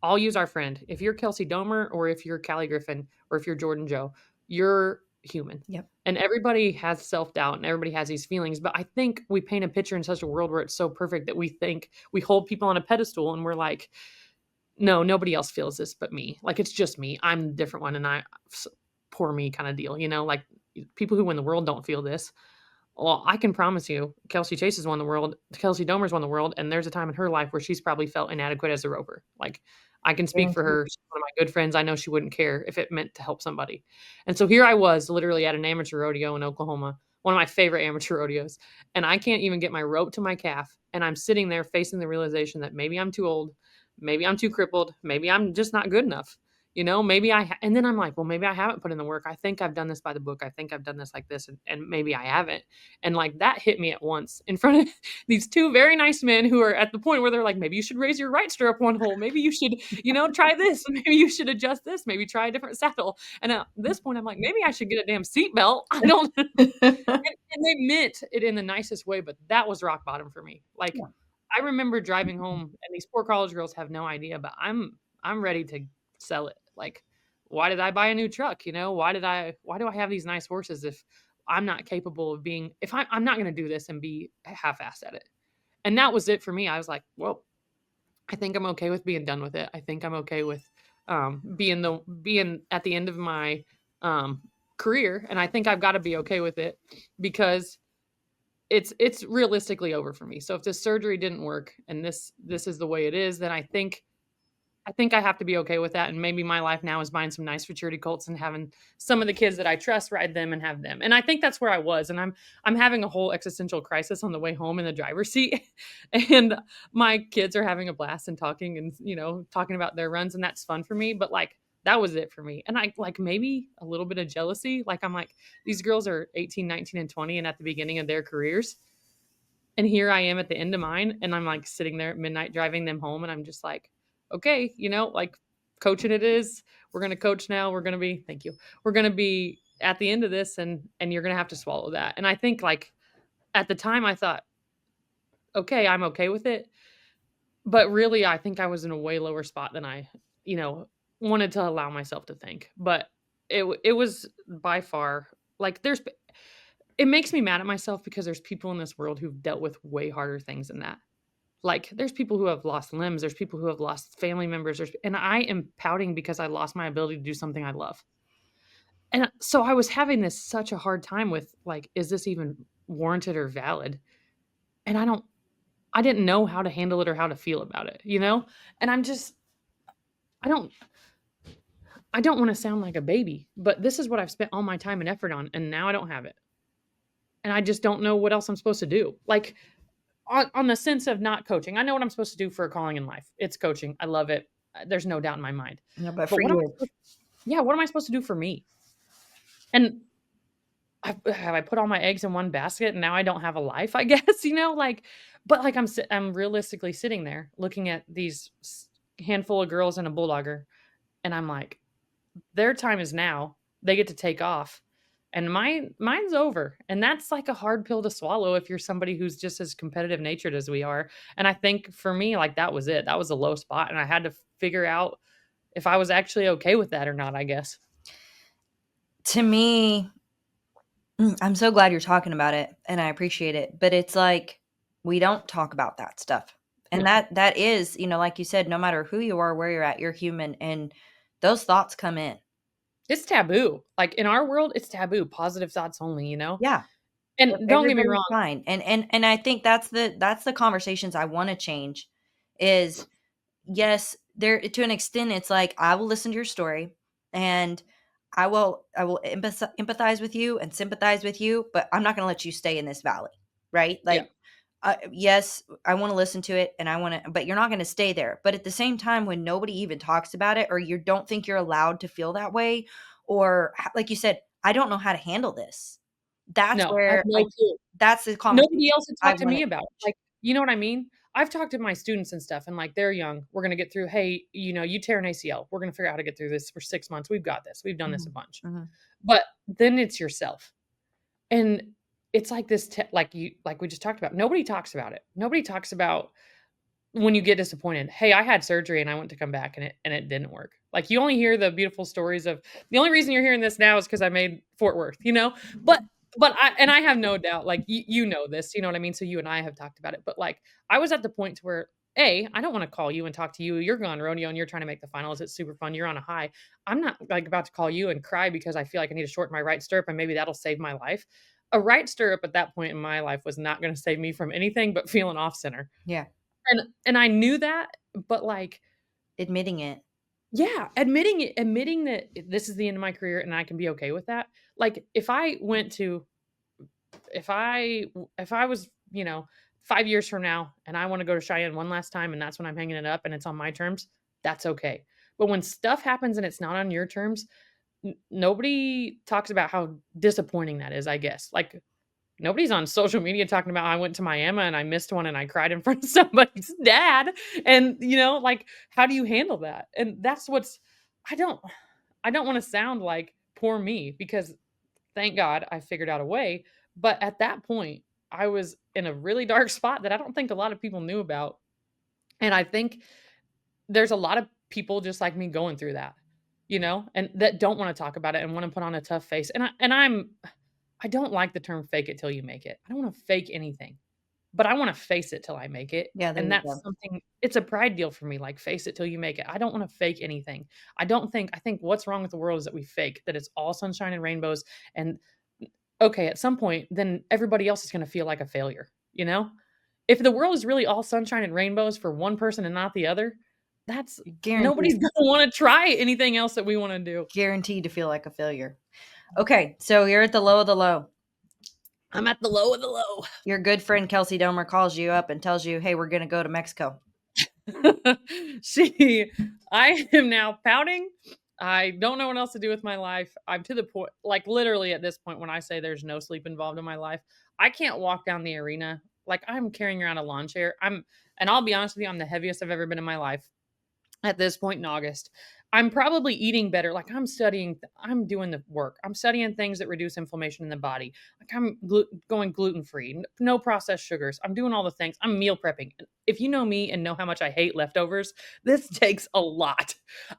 I'll use our friend. If you're Kelsey Domer or if you're Cali Griffin or if you're Jordan Joe, you're human. Yep. And everybody has self-doubt and everybody has these feelings. But I think we paint a picture in such a world where it's so perfect that we think we hold people on a pedestal and we're like, no, nobody else feels this but me. Like it's just me. I'm the different one and poor me kind of deal, like people who win the world don't feel this. Well, I can promise you, Kelsey Chase has won the world. Kelsey Domer's won the world, and there's a time in her life where she's probably felt inadequate as a roper. Like, I can speak for Guaranteed. her. She's one of my good friends. I know she wouldn't care if it meant to help somebody. And so here I was, literally at an amateur rodeo in Oklahoma, one of my favorite amateur rodeos, and I can't even get my rope to my calf. And I'm sitting there facing the realization that maybe I'm too old, maybe I'm too crippled, maybe I'm just not good enough. Maybe and then I'm like, well, maybe I haven't put in the work. I think I've done this by the book. I think I've done this like this, and maybe I haven't. And like that hit me at once in front of these two very nice men who are at the point where they're like, maybe you should raise your right stirrup one hole. Maybe you should, try this. Maybe you should adjust this. Maybe try a different saddle. And at this point, I'm like, maybe I should get a damn seatbelt. I don't. And they meant it in the nicest way, but that was rock bottom for me. Like, Yeah. I remember driving home, and these poor college girls have no idea, but I'm ready to sell it. Like, why did I buy a new truck? Why do I have these nice horses if I'm not capable of being, if I'm not going to do this and be half-assed at it. And that was it for me. I was like, well, I think I'm okay with being done with it. I think I'm okay with being at the end of my career, and I think I've got to be okay with it because it's realistically over for me. So if this surgery didn't work and this is the way it is, then I think I have to be okay with that, and maybe my life now is buying some nice futurity colts and having some of the kids that I trust ride them and have them. And I think that's where I was, and I'm having a whole existential crisis on the way home in the driver's seat, and my kids are having a blast and talking and talking about their runs, and that's fun for me. But like that was it for me, and I like maybe a little bit of jealousy. Like I'm like these girls are 18, 19, and 20, and at the beginning of their careers, and here I am at the end of mine, and I'm like sitting there at midnight driving them home, and I'm just like, okay, like coaching it is. We're gonna coach now. We're gonna be, thank you. We're gonna be at the end of this, and you're gonna have to swallow that. And I think like at the time I thought, okay, I'm okay with it. But really I think I was in a way lower spot than I, you know, wanted to allow myself to think. But it was by far like it makes me mad at myself because there's people in this world who've dealt with way harder things than that. Like, there's people who have lost limbs, there's people who have lost family members, and I am pouting because I lost my ability to do something I love. And so I was having such a hard time with, like, is this even warranted or valid? And I didn't know how to handle it or how to feel about it, you know? And I don't I don't wanna sound like a baby, but this is what I've spent all my time and effort on, and now I don't have it. And I just don't know what else I'm supposed to do. Like, on the sense of not coaching. I know what I'm supposed to do for a calling in life. It's coaching. I love it. There's no doubt in my mind. Yeah, but But for you, what am I supposed to do for me? And have I put all my eggs in one basket and now I don't have a life, I guess, like, but like I'm realistically sitting there looking at these handful of girls and a bulldogger, and I'm like, their time is now. They get to take off. And mine's over. And that's like a hard pill to swallow if you're somebody who's just as competitive natured as we are. And I think for me, like that was it. That was a low spot. And I had to figure out if I was actually okay with that or not, I guess. to me, I'm so glad you're talking about it and I appreciate it. But it's like we don't talk about that stuff. And No. that is, like you said, no matter who you are, where you're at, you're human and those thoughts come in. It's taboo. Like in our world, it's taboo. Positive thoughts only. Yeah. And don't get me Everybody's wrong. fine. And I think that's the conversations I want to change is yes, there to an extent it's like I will listen to your story and I will empathize with you and sympathize with you, but I'm not going to let you stay in this valley, right? Yeah. Like yes, I want to listen to it and I want to, but you're not going to stay there. But at the same time, when nobody even talks about it, or you don't think you're allowed to feel that way, or like you said, I don't know how to handle this. That's No, I have where no clue. that's the Nobody conversation else had I talked to want me to about it. change. Like, you know what I mean? I've talked to my students and stuff, and like they're young. We're gonna get through. Hey, you tear an ACL. We're gonna figure out how to get through this for 6 months. We've got this. We've done this a Mhm, bunch. mhm. But then it's yourself, and it's like this. Like we just talked about. Nobody talks about it. Nobody talks about when you get disappointed. Hey, I had surgery and I went to come back and it didn't work. Like you only hear the beautiful stories of the only reason you're hearing this now is because I made Fort Worth. But I have no doubt, like you know this, you know what I mean? So you and I have talked about it. But like I was at the point to where I don't want to call you and talk to you. You're going rodeo and you're trying to make the finals. It's super fun. You're on a high. I'm not like about to call you and cry because I feel like I need to shorten my right stirrup and maybe that'll save my life. a right stirrup at that point in my life was not gonna save me from anything but feeling off center. Yeah. And I knew that, but, like, Admitting it. yeah, admitting that this is the end of my career and I can be okay with that. Like, if I was, 5 years from now and I wanna go to Cheyenne one last time and that's when I'm hanging it up and it's on my terms, that's okay. But when stuff happens and it's not on your terms, nobody talks about how disappointing that is, I guess. Like, nobody's on social media talking about I went to Miami and I missed one and I cried in front of somebody's dad. And, like, how do you handle that? And that's what's I don't I don't wanna sound like poor me because thank God I figured out a way. But at that point, I was in a really dark spot that I don't think a lot of people knew about. And I think there's a lot of people just like me going through that, and that don't wanna talk about it and wanna put on a tough face. I don't like the term fake it till you make it. I don't wanna fake anything, but I wanna face it till I make it. Yeah, there And you that's go. something it's a pride deal for me, like, face it till you make it. I don't wanna fake anything. I think what's wrong with the world is that we fake, that it's all sunshine and rainbows, and okay, at some point, then everybody else is gonna feel like a failure, you know? If the world is really all sunshine and rainbows for one person and not the other, that's Guaranteed nobody's gonna wanna try anything else that we wanna do. guaranteed to feel like a failure. Okay, so you're at the low of the low. I'm at the low of the low. Your good friend Kelsey Domer calls you up and tells you, "Hey, we're gonna go to Mexico." See, I am now pouting. I don't know what else to do with my life. I'm to the point, like literally at this point, when I say there's no sleep involved in my life, I can't walk down the arena. Like I'm carrying around a lawn chair. And I'll be honest with you, I'm the heaviest I've ever been in my life at this point in August. I'm probably eating better. Like I'm studying, I'm doing the work. I'm studying things that reduce inflammation in the body. Like I'm going gluten free, no processed sugars. I'm doing all the things. I'm meal prepping. If you know me and know how much I hate leftovers, this takes a lot.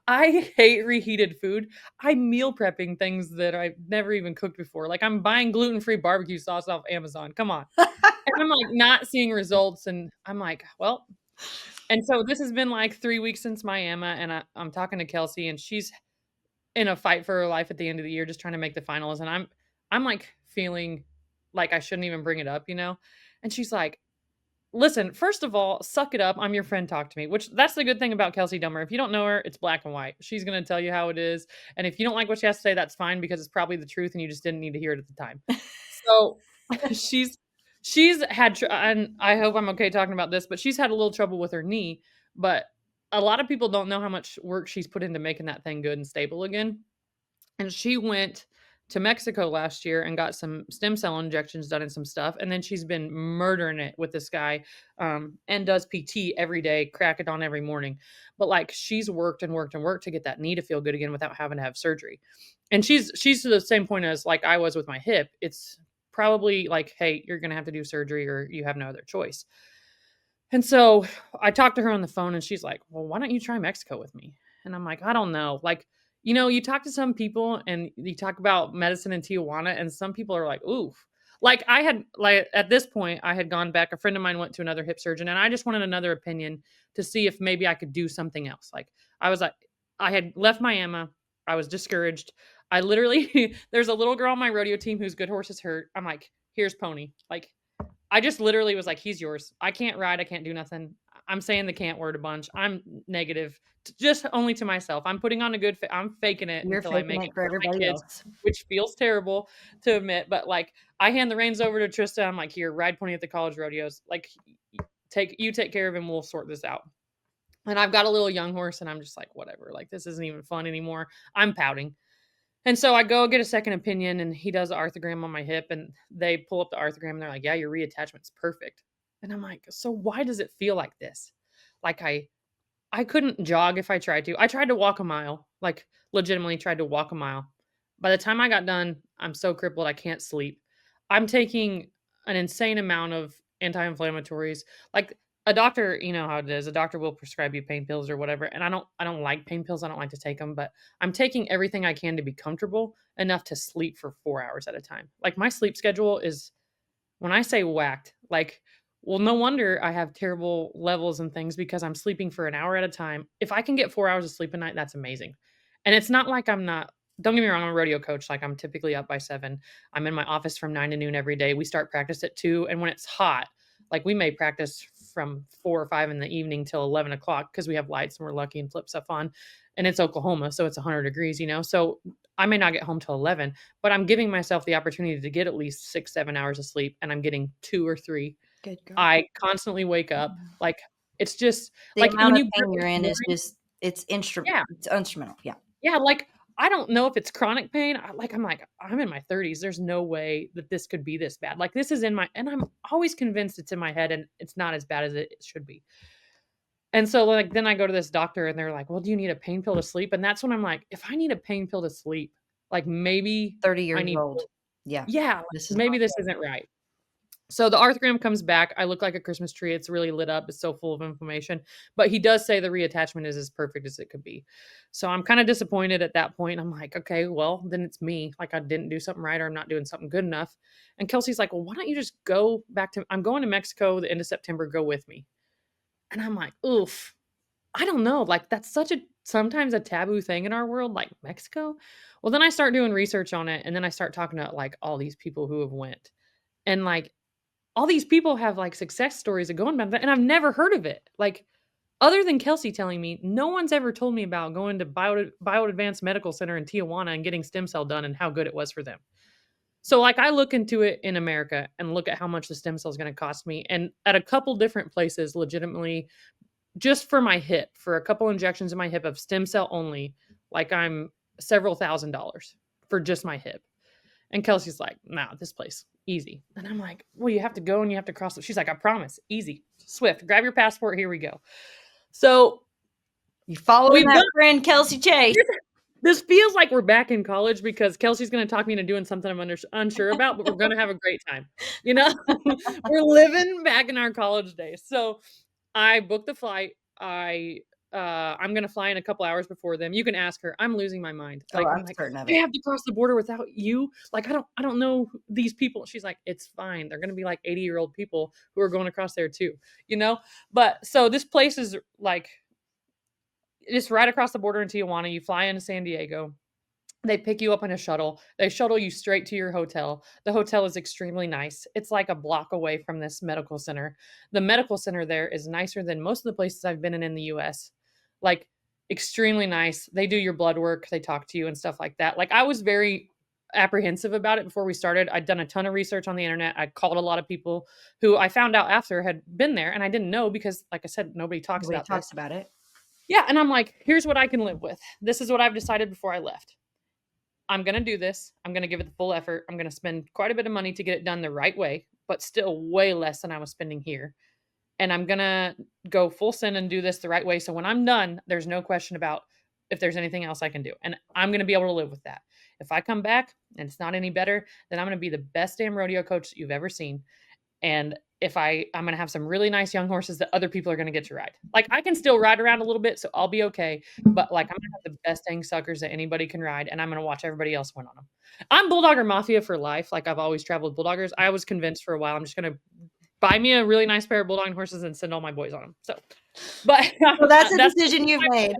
I hate reheated food. I'm meal prepping things that I've never even cooked before. Like I'm buying gluten free barbecue sauce off Amazon. Come on. And I'm like not seeing results. And I'm like, well, and so this has been like 3 weeks since Miami, and I'm talking to Kelsey, and she's in a fight for her life at the end of the year, just trying to make the finals, and I'm like feeling like I shouldn't even bring it up, And she's like, "Listen, first of all, suck it up. I'm your friend. Talk to me." Which that's the good thing about Kelsey Dummer. If you don't know her, it's black and white. She's gonna tell you how it is, and if you don't like what she has to say, that's fine because it's probably the truth, and you just didn't need to hear it at the time. So she's she's had and I hope I'm okay talking about this, but she's had a little trouble with her knee, but a lot of people don't know how much work she's put into making that thing good and stable again. And she went to Mexico last year and got some stem cell injections done and some stuff, and then she's been murdering it with this guy, and does PT every day, crack it on every morning. But, like, she's worked and worked and worked to get that knee to feel good again without having to have surgery. And she's to the same point as, like, I was with my hip. It's probably like, "Hey, you're gonna have to do surgery or you have no other choice." And so I talked to her on the phone and she's like, "Well, why don't you try Mexico with me?" And I'm like, "I don't know." Like, you talk to some people and you talk about medicine in Tijuana and some people are like, "Oof." Like at this point I had gone back. A friend of mine went to another hip surgeon and I just wanted another opinion to see if maybe I could do something else. Like I was like I had left Miami. I was discouraged. I literally there's a little girl on my rodeo team whose good horse is hurt. I'm like, "Here's Pony." Like I just literally was like, "He's yours." I can't ride, I can't do nothing. I'm saying the can't word a bunch. I'm negative, just only to myself. I'm putting on a good I'm faking it You're until I faking make it it for for my everybody kids, else. which feels terrible to admit, but, like, I hand the reins over to Trista. I'm like, "Here, ride Pony at the college rodeos. Like, take care of him, we'll sort this out." And I've got a little young horse, and I'm just like, "Whatever, like, this isn't even fun anymore." I'm pouting. And so I go get a second opinion, and he does the arthrogram on my hip, and they pull up the arthrogram, and they're like, "Yeah, your reattachment's perfect." And I'm like, "So why does it feel like this?" Like I couldn't jog if I tried to. I tried to walk a mile, like legitimately tried to walk a mile. By the time I got done, I'm so crippled I can't sleep. I'm taking an insane amount of anti-inflammatories. Like a doctor, you know how it is. A doctor will prescribe you pain pills or whatever, and I don't like pain pills. I don't like to take them, but I'm taking everything I can to be comfortable enough to sleep for 4 hours at a time. Like my sleep schedule is when I say whacked, like, well, no wonder I have terrible levels and things because I'm sleeping for an hour at a time. If I can get 4 hours of sleep a night, that's amazing. And it's not like I'm not don't get me wrong, I'm a rodeo coach. Like, I'm typically up by 7. I'm in my office from 9 to noon every day. We start practice at 2, and when it's hot, like, we may practice from 4 or 5 in the evening till 11 o'clock because we have lights and we're lucky and flip stuff on, and it's Oklahoma, so it's 100 degrees, so I may not get home till 11, but I'm giving myself the opportunity to get at least 6, 7 hours of sleep, and I'm getting 2 or 3. Good girl. I constantly wake up, like, it's just The like, amount when of you get pain up you're in in the is morning. just it's Yeah. instrumental, yeah. Yeah, like, I don't know if it's chronic pain. I'm in my 30s. There's no way that this could be this bad. Like, this is in my and I'm always convinced it's in my head and it's not as bad as it should be. And so, like, then I go to this doctor and they're like, "Well, do you need a pain pill to sleep?" And that's when I'm like, if I need a pain pill to sleep, like, maybe 30 I years need old. to Yeah, yeah, like, this is maybe not this good. isn't right. So the arthrogram comes back. I look like a Christmas tree. It's really lit up. It's so full of inflammation. But he does say the reattachment is as perfect as it could be. So I'm kind of disappointed at that point. I'm like, okay, well, then it's me. Like, I didn't do something right or I'm not doing something good enough. And Kelsey's like, well, why don't you just go back to, I'm going to Mexico the end of September. Go with me. And I'm like, oof, I don't know. Like, that's such a, sometimes a taboo thing in our world, like Mexico. Well, then I start doing research on it. And then I start talking to like all these people who have went. And like, all these people have, like, success stories of going about that, and I've never heard of it. Like, other than Kelsey telling me, no one's ever told me about going to Bio Advanced Medical Center in Tijuana and getting stem cell done and how good it was for them. So, like, I look into it in America and look at how much the stem cell is gonna cost me, and at a couple different places, legitimately, just for my hip, for a couple injections in my hip of stem cell only, like, I'm several $1,000s for just my hip. And Kelsey's like, "Nah, this place, easy." And I'm like, "Well, you have to go and you have to cross it." She's like, "I promise, easy, swift. Grab your passport. Here we go." So You following we've that done. friend, Kelsey Chase. This feels like we're back in college because Kelsey's going to talk me into doing something I'm unsure about, but we're going to have a great time. You know, we're living back in our college days. So I booked the flight. I'm gonna fly in a couple hours before them. You can ask her. I'm losing my mind. Oh, Like, I'm I'm like, certain of I it. have to cross the border without you. Like, I don't know these people. She's like, it's fine. They're gonna be like 80-year-old people who are going across there too, you know? But so this place is like it's right across the border in Tijuana. You fly into San Diego. They pick you up in a shuttle. They shuttle you straight to your hotel. The hotel is extremely nice. It's like a block away from this medical center. The medical center there is nicer than most of the places I've been in the US. Like, extremely nice. They do your blood work, they talk to you and stuff like that. Like, I was very apprehensive about it before we started. I'd done a ton of research on the internet. I called a lot of people who I found out after had been there and I didn't know because, like I said, nobody talks Nobody about talks this. about it. Yeah, and I'm like, here's what I can live with. This is what I've decided before I left. I'm going to do this. I'm going to give it the full effort. I'm going to spend quite a bit of money to get it done the right way, but still way less than I was spending here. And I'm going to go full send and do this the right way. So when I'm done, there's no question about if there's anything else I can do. And I'm going to be able to live with that. If I come back and it's not any better, then I'm going to be the best damn rodeo coach that you've ever seen. And if I'm gonna have some really nice young horses that other people are gonna get to ride. Like, I can still ride around a little bit, so I'll be okay. But like, I'm gonna have the best dang suckers that anybody can ride, and I'm gonna watch everybody else win on them. I'm Bulldogger Mafia for life. Like, I've always traveled with Bulldoggers. I was convinced for a while I'm just gonna buy me a really nice pair of Bulldog horses and send all my boys on them. So, but So that's a that's decision you've made.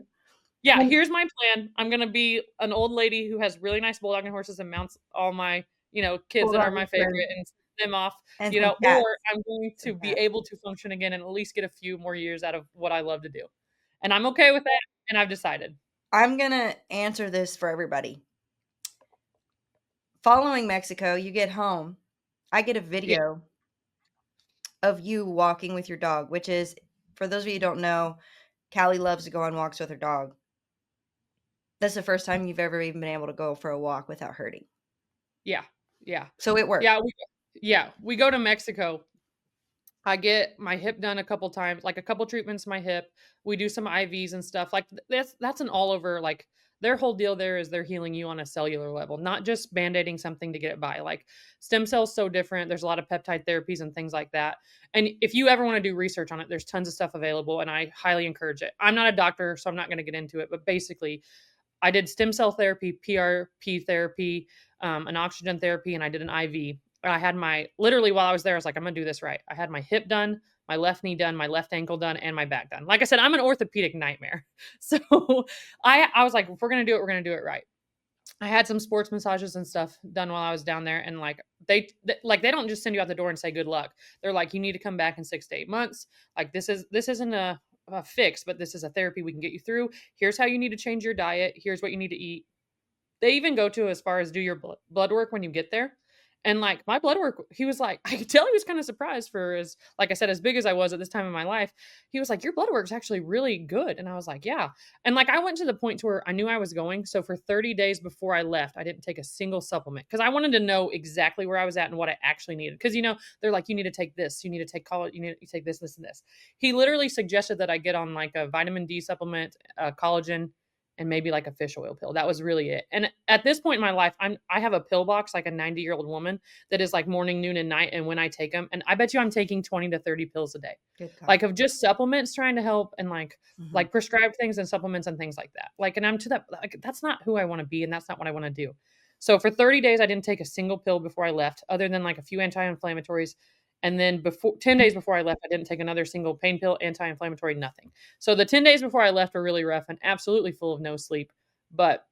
yeah. Here's my plan. I'm gonna be an old lady who has really nice Bulldog horses and mounts all my kids that are Bulldog my friend favorite and send them off and some or cats. I'm going to Some be cats. able to function again and at least get a few more years out of what I love to do. And I'm okay with that, and I've decided. I'm gonna answer this for everybody. Following Mexico, you get home. I get a Yeah, video of you walking with your dog, which is, for those of you who don't know, Callie loves to go on walks with her dog. That's the first time you've ever even been able to go for a walk without hurting. yeah, yeah. So it worked. We go to Mexico. I get my hip done a couple times, like a couple treatments to my hip. We do some IVs and stuff. Like, that's an all over, like, their whole deal there is they're healing you on a cellular level, not just band-aiding something to get it by. Like, stem cells so different. There's a lot of peptide therapies and things like that. And if you ever want to do research on it, there's tons of stuff available and I highly encourage it. I'm not a doctor, so I'm not going to get into it, but basically I did stem cell therapy, PRP therapy, an oxygen therapy, and I did an IV. I had literally while I was there, I was like, I'm gonna do this right. I had my hip done, my left knee done, my left ankle done, and my back done. Like I said, I'm an orthopedic nightmare. So I was like, if we're gonna do it, we're gonna do it right. I had some sports massages and stuff done while I was down there, and they don't just send you out the door and say good luck. They're like, you need to come back in 6 to 8 months. Like this isn't a fix, but this is a therapy we can get you through. Here's how you need to change your diet. Here's what you need to eat. They even go to as far as do your blood work when you get there. And like my blood work, he was like, I could tell he was kind of surprised for as, like I said, as big as I was at this time in my life. He was like, your blood work's actually really good. And I was like, yeah. And like I went to the point to where I knew I was going. So for 30 days before I left, I didn't take a single supplement because I wanted to know exactly where I was at and what I actually needed. Because, they're like, you need to take this, you need to take college, you need to take this, this, and this. He literally suggested that I get on like a vitamin D supplement, collagen, and maybe like a fish oil pill. That was really it. And at this point in my life, I have a pill box like a 90-year-old woman that is like morning, noon, and night. And when I take them, and I bet you I'm taking 20 to 30 pills a day, Good God. like of just supplements trying to help and Mhm. like prescribed things and supplements and things like that. Like, and I'm to that, like, that's not who I want to be. And that's not what I want to do. So for 30 days, I didn't take a single pill before I left, other than like a few anti-inflammatories. And then 10 days before I left, I didn't take another single pain pill, anti-inflammatory, nothing. So the 10 days before I left were really rough and absolutely full of no sleep. But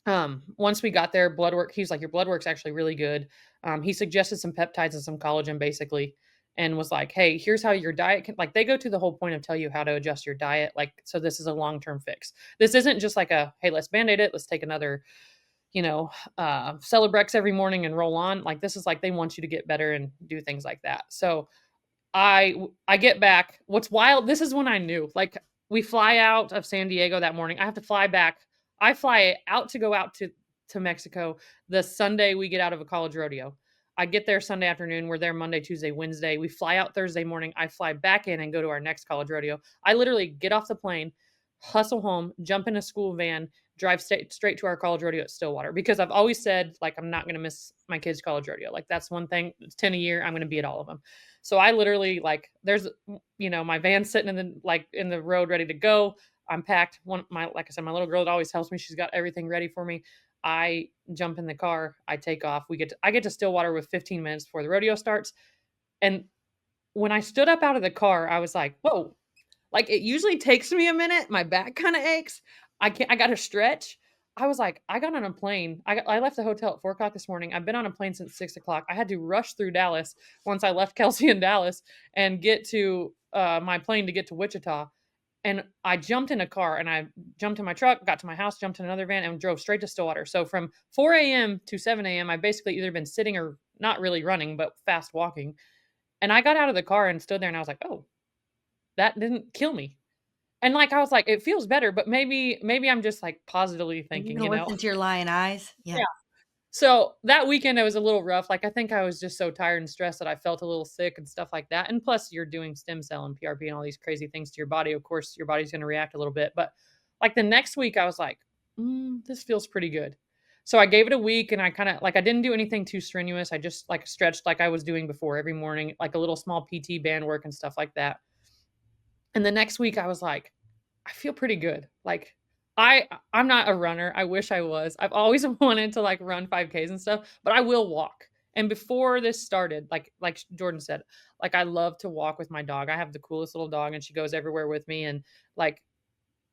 once we got there, blood work, he was like, your blood work's actually really good. He suggested some peptides and some collagen basically, and was like, hey, here's how your diet can, like, they go to the whole point of tell you how to adjust your diet. Like, so this is a long-term fix. This isn't just like hey, let's band-aid it. Let's take another, Celebrex every morning and roll on. Like, this is like, they want you to get better and do things like that. So I get back. What's wild, this is when I knew. Like, we fly out of San Diego that morning. I have to fly back. I fly out to go out to Mexico the Sunday we get out of a college rodeo. I get there Sunday afternoon. We're there Monday, Tuesday, Wednesday. We fly out Thursday morning. I fly back in and go to our next college rodeo. I literally get off the plane, hustle home, jump in a school van, drive straight to our college rodeo at Stillwater because I've always said, like, I'm not going to miss my kids' college rodeo. Like, that's one thing. It's 10 a year. I'm going to be at all of them. So I literally, like, there's, my van sitting in the road ready to go. I'm packed. Like I said, my little girl that always helps me. She's got everything ready for me. I jump in the car. I take off. I get to Stillwater with 15 minutes before the rodeo starts. And when I stood up out of the car, I was like, whoa, like, it usually takes me a minute. My back kind of aches. I got to stretch. I was like, I got on a plane. I left the hotel at 4 o'clock this morning. I've been on a plane since 6 o'clock. I had to rush through Dallas once I left Kelsey in Dallas and get to my plane to get to Wichita. And I jumped in a car and I jumped in my truck, got to my house, jumped in another van, and drove straight to Stillwater. So from 4 a.m. to 7 a.m., I basically either been sitting or not really running, but fast walking. And I got out of the car and stood there and I was like, oh, that didn't kill me. And, like, I was like, "It feels better," but maybe I'm just, like, positively Are you thinking, gonna listen to your lying eyes? Yeah. Yeah. So, that weekend, it was a little rough. Like, I think I was just so tired and stressed that I felt a little sick and stuff like that, and plus, you're doing stem cell and PRP and all these crazy things to your body. Of course, your body's gonna react a little bit, but, like, the next week, I was like, this feels pretty good." So, I gave it a week, and I kinda like, I didn't do anything too strenuous. I just, like, stretched like I was doing before every morning, like a little small PT band work and stuff like that. And the next week, I was like, I feel pretty good. Like, I'm not a runner. I wish I was. I've always wanted to, like, run 5Ks and stuff, but I will walk. And before this started, like Jordan said, like, I love to walk with my dog. I have the coolest little dog, and she goes everywhere with me, and, like,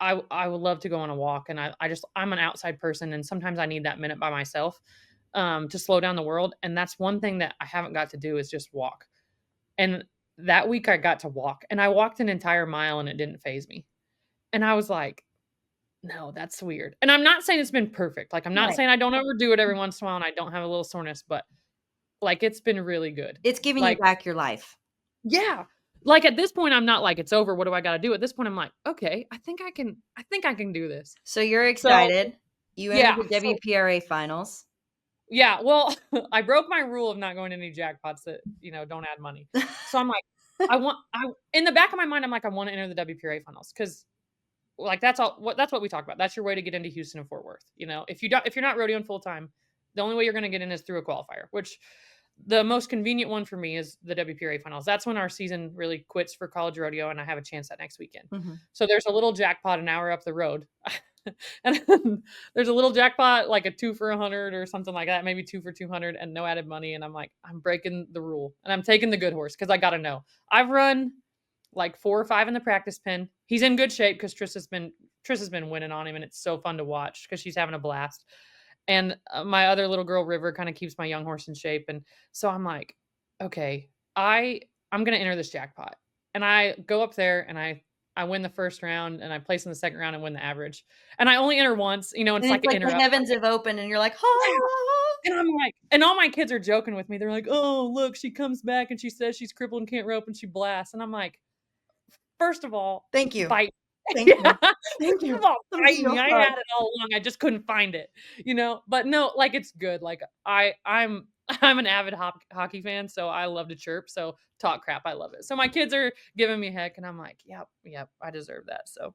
I would love to go on a walk, and I'm an outside person, and sometimes I need that minute by myself, to slow down the world, and that's one thing that I haven't got to do is just walk. And that week I got to walk, and I walked an entire mile, and it didn't phase me. And I was like, "No, that's weird." And I'm not saying it's been perfect. Like, I'm not Right. saying I don't overdo it every once in a while and I don't have a little soreness, but, like, it's been really good. It's giving you Like, back your life. yeah. Like, at this point, I'm not like, "It's over. What do I gotta do?" At this point, I'm like, "Okay, I think I can do this." So you're So, excited. You entered yeah. the So, WPRA finals. yeah, well, I broke my rule of not going to any jackpots that, don't add money. So I'm like, I in the back of my mind, I'm like, I wanna enter the WPRA finals because, like, that's what we talk about. That's your way to get into Houston and Fort Worth. If you're not rodeoing full time, the only way you're gonna get in is through a qualifier, which the most convenient one for me is the WPRA finals. That's when our season really quits for college rodeo, and I have a chance that next weekend. Mhm. So there's a little jackpot an hour up the road. And then there's a little jackpot, like a 2 for 100 or something like that, maybe 2 for 200 and no added money. And I'm like, I'm breaking the rule and I'm taking the good horse because I got to know. I've run like 4 or 5 in the practice pen. He's in good shape because Trish has been winning on him, and it's so fun to watch because she's having a blast. And, my other little girl, River, kinda keeps my young horse in shape, and so I'm like, "Okay, I'm gonna enter this jackpot." And I go up there, and I win the 1st round, and I place in the 2nd round and win the average. And I only enter once, and And it's it's like like an the interrupt. heavens have opened and you're like, Yeah, "Ah." and I'm like and all my kids are joking with me. They're like, "Oh, look, she comes back and she says she's crippled and can't rope and she blasts." And I'm like, "First of all, Thank you. bite." Thank Yeah. you. First Thank you. of all, I'm bite me. so I sorry. had it all along. I just couldn't find it, But no, like, it's good. Like, I'm I'm an avid hockey fan, so I love to chirp, so talk crap, I love it. So my kids are giving me heck, and I'm like, "Yep, yep, I deserve that." So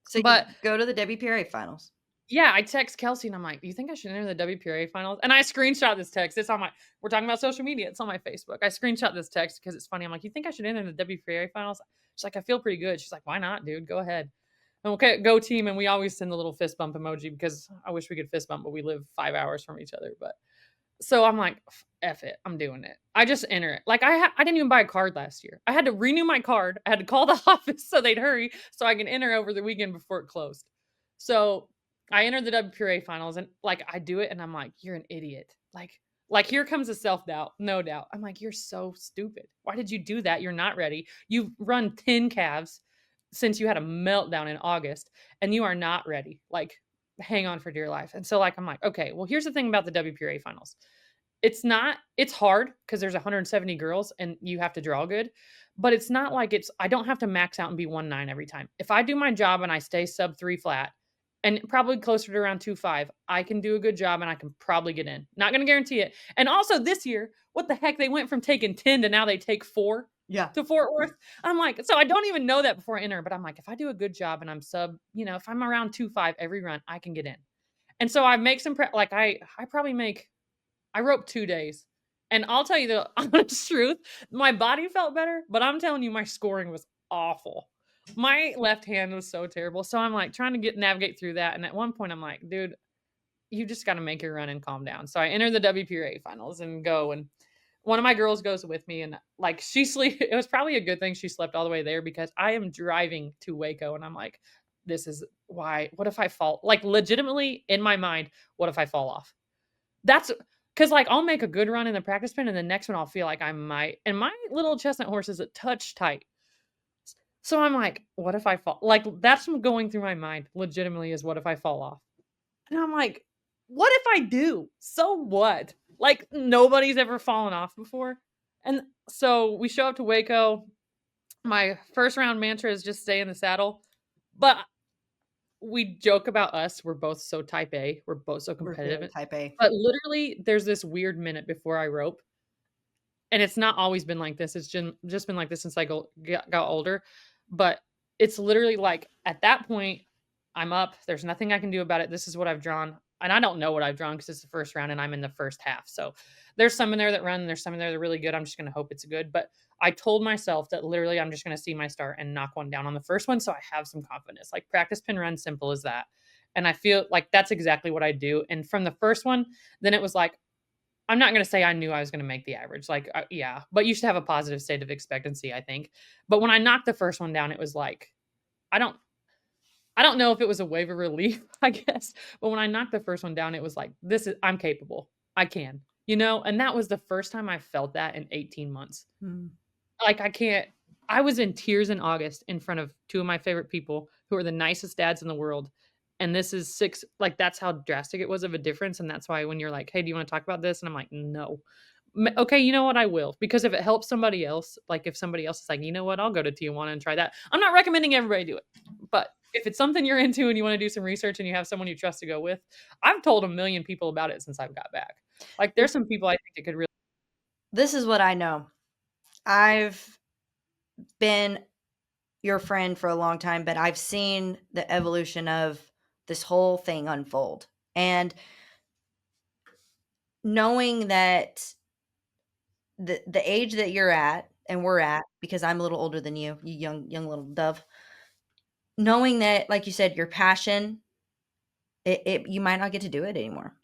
So you but go to the WPRA finals. yeah, I text Kelsey and I'm like, "Do you think I should enter the WPRA finals?" And I screenshot this text. It's on my we're talking about social media. It's on my Facebook. I screenshot this text because it's funny. I'm like, "You think I should enter the WPRA finals?" She's like, "I feel pretty good." She's like, "Why not, dude? Go ahead." Okay, go team. And we always send the little fist bump emoji because I wish we could fist bump, but we live 5 hours from each other. But so I'm like, F it. I'm doing it. I just enter it. Like I didn't even buy a card last year. I had to renew my card. I had to call the office so they'd hurry so I can enter over the weekend before it closed. So I entered the WPRA finals and like I do it and I'm like, you're an idiot. Like here comes the self-doubt, no doubt. I'm like, you're so stupid. Why did you do that? You're not ready. You've run 10 calves since you had a meltdown in August and you are not ready. Like hang on for dear life. And so like I'm like, okay, well here's the thing about the WPRA finals. It's hard because there's 170 girls and you have to draw good, but it's not like I don't have to max out and be 1.9 every time. If I do my job and I stay sub 3 flat and probably closer to around 2.5, I can do a good job and I can probably get in. Not gonna guarantee it. And also this year, what the heck? They went from taking 10 to now they take 4 Yeah. to Fort Worth. I'm like, so I don't even know that before I enter, but I'm like, if I do a good job and I'm if I'm around 2.5 every run, I can get in. And so I make some like I probably make I roped 2 days, and I'll tell you the honest truth, my body felt better, but I'm telling you my scoring was awful. My left hand was so terrible, so I'm, like, trying to navigate through that, and at one point, I'm like, "Dude, you just gotta make your run and calm down." So I enter the WPRA finals and go, and one of my girls goes with me, and, like, she sleep it was probably a good thing she slept all the way there because I am driving to Waco, and I'm like, "This is why what if I fall?" Like, legitimately, in my mind, "What if I fall off?" That's because like, I'll make a good run in the practice pen, and the next one I'll feel like I might and my little chestnut horse is a touch tight. So I'm like, "What if I fall?" Like, that's going through my mind, legitimately, is what if I fall off? And I'm like, "What if I do? So what?" Like, nobody's ever fallen off before. And so we show up to Waco. My first round mantra is just stay in the saddle. But we joke about us. We're both so type A. We're both so We're very competitive. type A. But literally, there's this weird minute before I rope, and it's not always been like this. It's just been like this since I got older. But it's literally like at that point, I'm up. There's nothing I can do about it. This is what I've drawn. And I don't know what I've drawn because it's the first round and I'm in the first half. So there's some in there that run, and there's some in there that are really good. I'm just going to hope it's good. But I told myself that literally I'm just going to see my start and knock one down on the first one. So I have some confidence. Like practice pin run, simple as that. And I feel like that's exactly what I do. And from the first one, then it was like, I'm not gonna say I knew I was gonna make the average, like, yeah, but you should have a positive state of expectancy, I think. But when I knocked the first one down, it was like, I don't I don't know if it was a wave of relief, I guess, but when I knocked the first one down, it was like, I'm capable. I can, And that was the first time I felt that in 18 months. Mm. Like, I was in tears in August in front of 2 of my favorite people who are the nicest dads in the world, and this is 6 like, that's how drastic it was of a difference, and that's why when you're like, "Hey, do you wanna talk about this?" And I'm like, "No." Okay, you know what? I will, because if it helps somebody else, like, if somebody else is like, "You know what? I'll go to Tijuana and try that." I'm not recommending everybody do it, but if it's something you're into and you wanna do some research and you have someone you trust to go with, I've told a million people about it since I've got back. Like, there's some people I think it could really This is what I know. I've been your friend for a long time, but I've seen the evolution of this whole thing unfold. And knowing that the age that you're at and we're at, because I'm a little older than you young little dove, knowing that, like you said, your passion, it you might not get to do it anymore.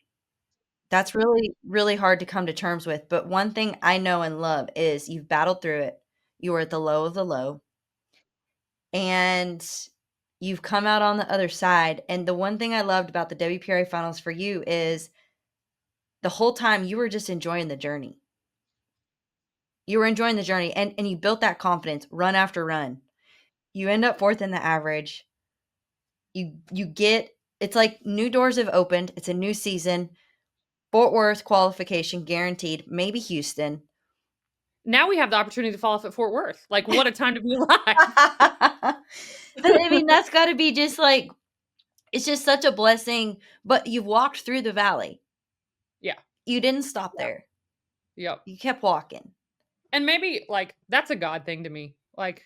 That's really, really hard to come to terms with. But one thing I know and love is you've battled through it. You were at the low of the low. And You've come out on the other side. And the one thing I loved about the WPRA finals for you is the whole time you were just enjoying the journey. You were enjoying the journey, and you built that confidence run after run. You end up 4th in the average. You get it's like new doors have opened. It's a new season. Fort Worth qualification guaranteed, maybe Houston. Now we have the opportunity to fall off at Fort Worth. Like, what a time to be alive. But I mean, that's got to be just like it's just such a blessing, but you've walked through the valley. Yeah. You didn't stop Yep. there. Yep. You kept walking. And maybe, like, that's a God thing to me. Like,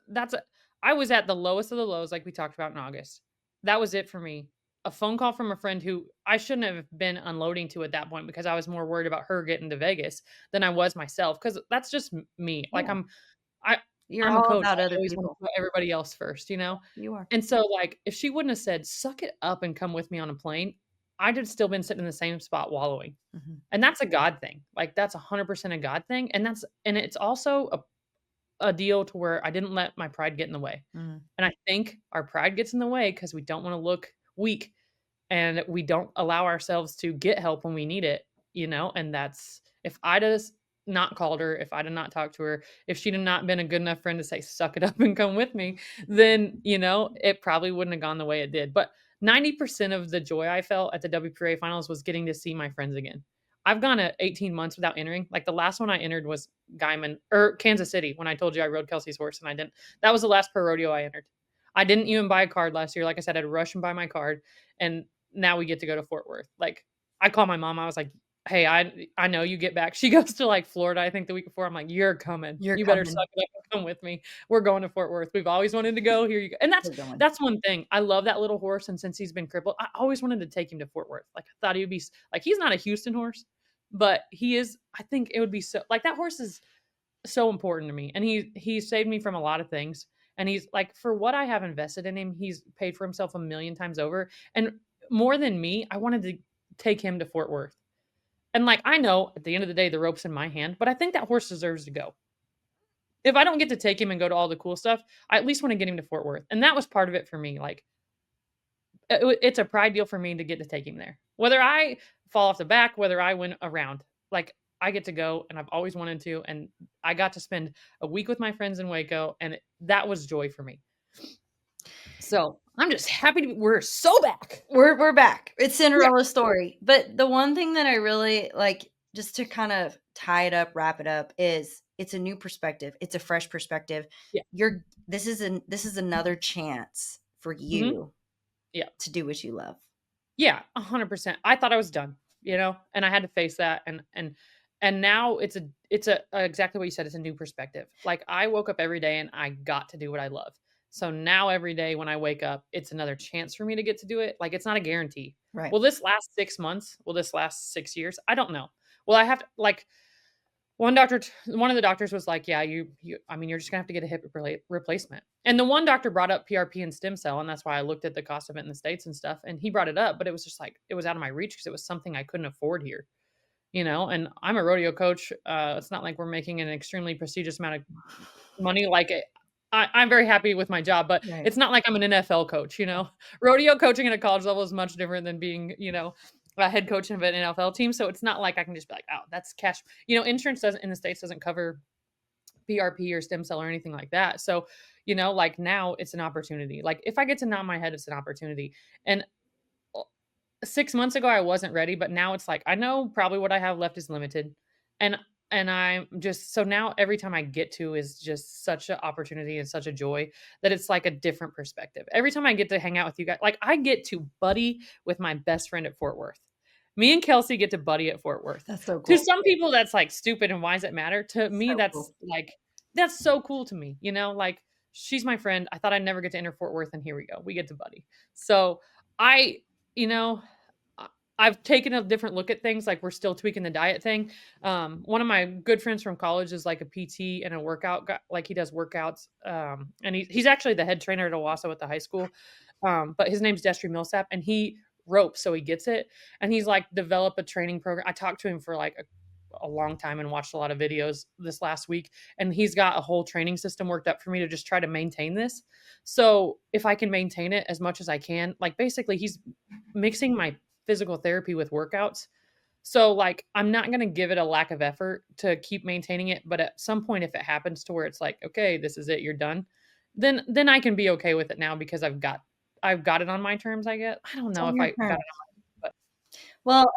that's a I was at the lowest of the lows, like we talked about in August. That was it for me. A phone call from a friend who I shouldn't have been unloading to at that point because I was more worried about her getting to Vegas than I was myself. Because that's just me. Like, Yeah. I You're I'm a all coach. about I other always wanna people. put everybody else first, you know? You are. And so, like, if she wouldn't have said, "Suck it up and come with me on a plane," I'd have still been sitting in the same spot wallowing. Mhm. And that's a God thing. Like, that's 100% a God thing, and it's also a deal to where I didn't let my pride get in the way. Mhm. And I think our pride gets in the way because we don't wanna look weak, and we don't allow ourselves to get help when we need it, you know? And that's if I'd have not called her, if I'd have not talked to her, if she'd have not been a good enough friend to say, "Suck it up and come with me," then, it probably wouldn't have gone the way it did. But 90% of the joy I felt at the WPRA finals was getting to see my friends again. I've gone 18 months without entering. Like, the last one I entered was Guyman or Kansas City when I told you I rode Kelsey's horse and I didn't that was the last pro rodeo I entered. I didn't even buy a card last year. Like I said, I'd rush and buy my card, and now we get to go to Fort Worth. Like, I called my mom. I was like, "Hey, I know you get back." She goes to, like, Florida, I think, the week before. I'm like, "You're coming. You're You better coming. suck it up and come with me. We're going to Fort Worth. We've always wanted to go. Here you go." And that's We're going. that's one thing. I love that little horse, and since he's been crippled, I always wanted to take him to Fort Worth. Like, I thought he would be like, he's not a Houston horse, but he is I think it would be so like, that horse is so important to me, and he saved me from a lot of things, and he's like, for what I have invested in him, he's paid for himself a million times over, and more than me, I wanted to take him to Fort Worth, and, like, I know at the end of the day, the rope's in my hand, but I think that horse deserves to go. If I don't get to take him and go to all the cool stuff, I at least wanna get him to Fort Worth, and that was part of it for me, like, it's a pride deal for me to get to take him there. Whether I fall off the back, whether I win a round, like, I get to go, and I've always wanted to, and I got to spend a week with my friends in Waco, and that was joy for me. So, I'm just happy to be we're so back. We're back. It's Yeah, Cinderella's story. But the one thing that I really like, just to kind of tie it up, wrap it up, is it's a new perspective. It's a fresh perspective. yeah, This is another chance for mhm, you yeah. to do what you love. Yeah, 100%. I thought I was done, and I had to face that, and now it's a exactly what you said, it's a new perspective. Like, I woke up every day and I got to do what I love. So now every day when I wake up, it's another chance for me to get to do it. Like, it's not a guarantee. Right. Will this last 6 months? Will this last 6 years? I don't know. Well, I have to like one of the doctors was like, "Yeah, you I mean, you're just gonna have to get a hip replacement." And the one doctor brought up PRP and stem cell, and that's why I looked at the cost of it in the States and stuff, and he brought it up, but it was just like it was out of my reach because it was something I couldn't afford here, and I'm a rodeo coach, it's not like we're making an extremely prestigious amount of money, like, I'm very happy with my job, but Right. it's not like I'm an NFL coach, Rodeo coaching at a college level is much different than being, a head coach of an NFL team, so it's not like I can just be like, "Oh, that's cash." Insurance doesn't in the States doesn't cover PRP or stem cell or anything like that, so, like, now it's an opportunity. Like, if I get to nod my head, it's an opportunity, and 6 months ago, I wasn't ready, but now it's like, I know probably what I have left is limited, and I'm just so now every time I get to is just such an opportunity and such a joy that it's like a different perspective. Every time I get to hang out with you guys like, I get to buddy with my best friend at Fort Worth. Me and Kelsey get to buddy at Fort Worth. That's so To cool. some people, that's, like, stupid and why does it matter? To me, So that's, cool. like that's so cool to me, like, she's my friend. I thought I'd never get to enter Fort Worth, and here we go. We get to buddy. So, I you know, I I've taken a different look at things, like, we're still tweaking the diet thing. One of my good friends from college is, like, a PT and a workout guy like, he does workouts, and he's actually the head trainer at Owasso at the high school, but his name's Destry Millsap, and he ropes, so he gets it, and he's, like, developed a training program I talked to him for, like, a long time and watched a lot of videos this last week, and he's got a whole training system worked up for me to just try to maintain this. So if I can maintain it as much as I can, like basically he's mixing my physical therapy with workouts. So like I'm not going to give it a lack of effort to keep maintaining it, but at some point if it happens to where it's like, okay, this is it, you're done, then I can be okay with it now because I've got it on my terms, I guess. I don't It's know on if your I got terms. it on my, but Well,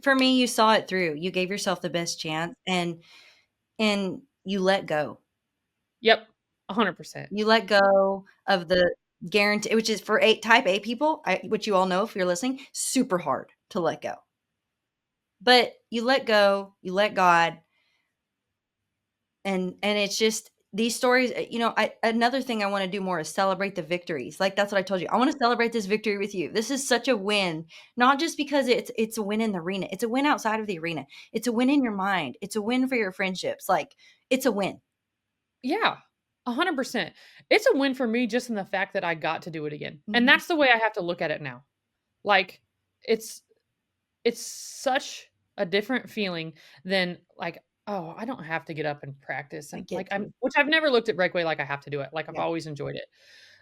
for me, you saw it through. You gave yourself the best chance, and you let go. yep, 100%. You let go of the guarantee, which is for type A people, which you all know if you're listening, super hard to let go. But you let go, you let God, and it's just these stories. Another thing I want to do more is celebrate the victories. Like that's what I told you. I want to celebrate this victory with you. This is such a win, not just because it's a win in the arena. It's a win outside of the arena. It's a win in your mind. It's a win for your friendships. Like it's a win. Yeah, 100%. It's a win for me just in the fact that I got to do it again, and Mhm. that's the way I have to look at it now. Like, it's it's such a different feeling than, like, "Oh, I don't have to get up and practice," I and, get like, you. I'm which I've never looked at Breakaway like I have to do it, like, I've Yeah. always enjoyed it.